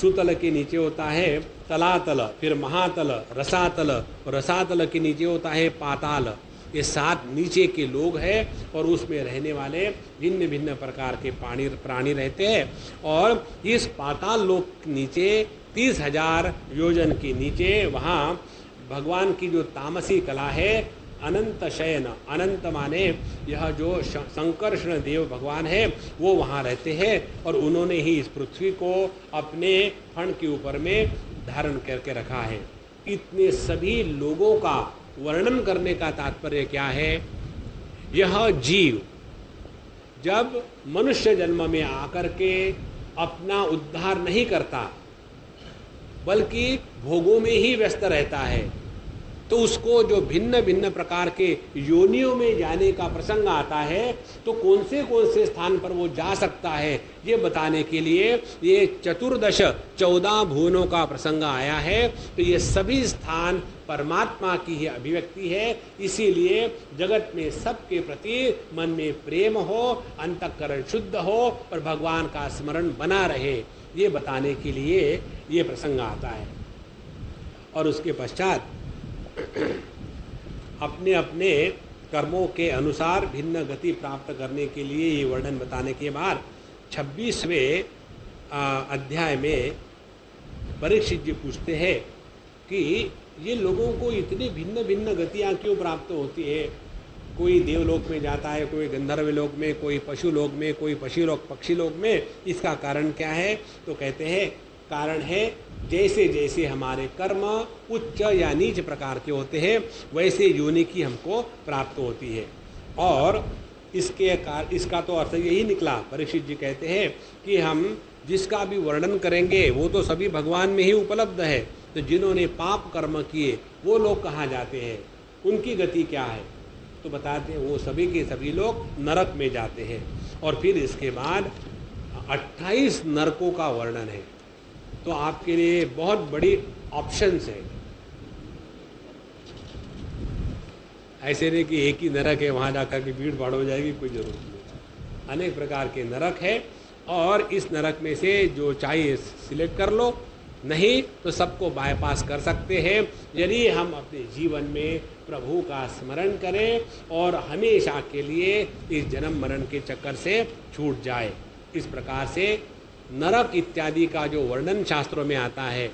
[SPEAKER 1] सुतल के नीचे होता है तलातल, फिर महातल, रसातल, रसातल के नीचे होता है पाताल। ये 7 नीचे के लोग हैं और उसमें रहने वाले भिन्न भिन्न प्रकार के प्राणी रहते हैं। और इस पाताल लोक नीचे 30,000 योजन के नीचे वहाँ भगवान की जो तामसी कला है, अनंत शयन, अनंत माने यह जो संकर्षण देव भगवान है वो वहाँ रहते हैं, और उन्होंने ही इस पृथ्वी को अपने फण के ऊपर में धारण करके रखा है। इतने सभी लोगों का वर्णन करने का तात्पर्य क्या है? यह जीव जब मनुष्य जन्म में आकर के अपना उद्धार नहीं करता, बल्कि भोगों में ही व्यस्त रहता है, तो उसको जो भिन्न भिन्न प्रकार के योनियों में जाने का प्रसंग आता है, तो कौन से स्थान पर वो जा सकता है ये बताने के लिए ये 14 भुवनों का प्रसंग आया है। तो ये सभी स्थान परमात्मा की ही अभिव्यक्ति है। इसीलिए जगत में सबके प्रति मन में प्रेम हो, अंतःकरण शुद्ध हो और भगवान का स्मरण बना रहे, ये बताने के लिए ये प्रसंग आता है। और उसके पश्चात अपने अपने कर्मों के अनुसार भिन्न गति प्राप्त करने के लिए ये वर्णन बताने के बाद 26वें अध्याय में परीक्षित जी पूछते हैं कि ये लोगों को इतनी भिन्न भिन्न गतियाँ क्यों प्राप्त होती है। कोई देवलोक में जाता है, कोई गंधर्व लोक में, कोई पशु लोक में, कोई पक्षी लोक में। इसका कारण क्या है? तो कहते हैं कारण है जैसे जैसे हमारे कर्म उच्च या नीच प्रकार के होते हैं वैसे योनि की हमको प्राप्त होती है। और इसका तो अर्थ यही निकला। परीक्षित जी कहते हैं कि हम जिसका भी वर्णन करेंगे वो तो सभी भगवान में ही उपलब्ध है। तो जिन्होंने पाप कर्म किए वो लोग कहाँ जाते हैं, उनकी गति क्या है? तो बताते हैं वो सभी के सभी लोग नरक में जाते हैं। और फिर इसके बाद 28 नरकों का वर्णन है। तो आपके लिए बहुत बड़ी ऑप्शंस है। ऐसे नहीं कि एक ही नरक है वहाँ जाकर के भीड़ भाड़ हो जाएगी, कोई जरूरत नहीं। अनेक प्रकार के नरक है और इस नरक में से जो चाहिए सिलेक्ट कर लो, नहीं तो सबको बाईपास कर सकते हैं यदि हम अपने जीवन में प्रभु का स्मरण करें और हमेशा के लिए इस जन्म मरण के चक्कर से छूट जाए। इस प्रकार से नरक इत्यादि का जो वर्णन शास्त्रों में आता है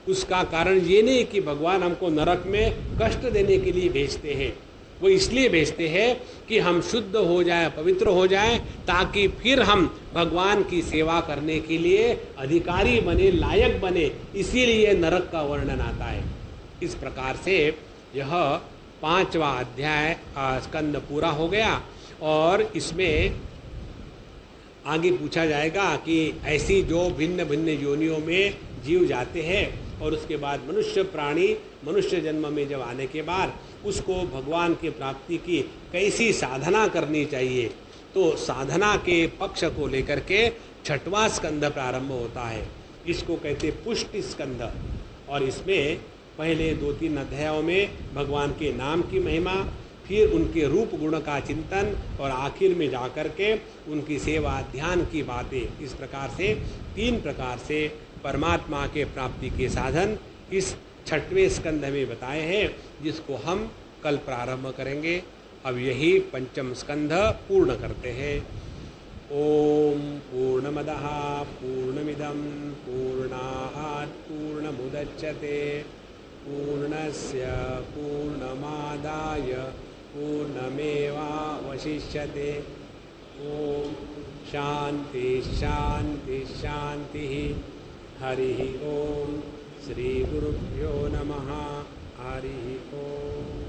[SPEAKER 1] उसका कारण ये नहीं कि भगवान हमको नरक में कष्ट देने के लिए भेजते हैं। वो इसलिए भेजते हैं कि हम शुद्ध हो जाए, पवित्र हो जाए, ताकि फिर हम भगवान की सेवा करने के लिए अधिकारी बने, लायक बने। इसीलिए नरक का वर्णन आता है। इस प्रकार से यह 5वां अध्याय स्कंद पूरा हो गया। और इसमें आगे पूछा जाएगा कि ऐसी जो भिन्न भिन्न योनियों में जीव जाते हैं और उसके बाद मनुष्य प्राणी मनुष्य जन्म में जब आने के बाद उसको भगवान की प्राप्ति की कैसी साधना करनी चाहिए। तो साधना के पक्ष को लेकर के 6वां स्कंद प्रारंभ होता है। इसको कहते पुष्टि स्कंद। और इसमें पहले 2-3 अध्यायों में भगवान के नाम की महिमा, फिर उनके रूप गुण का चिंतन और आखिर में जाकर के उनकी सेवा ध्यान की बातें। इस प्रकार से 3 प्रकार से परमात्मा के प्राप्ति के साधन इस 6वें स्कंध में बताए हैं, जिसको हम कल प्रारंभ करेंगे। अब यही 5वां स्कंध पूर्ण करते हैं। ओम पूर्णमदः पूर्णमिदं पूर्णात् पूर्णमुदच्यते पूर्णस्य पूर्णमादाय पूर्णमेवावशिष्यते। ओम शांति शांति शांति। हरि ओम। श्री गुरुभ्यो नमः। हरि ओम।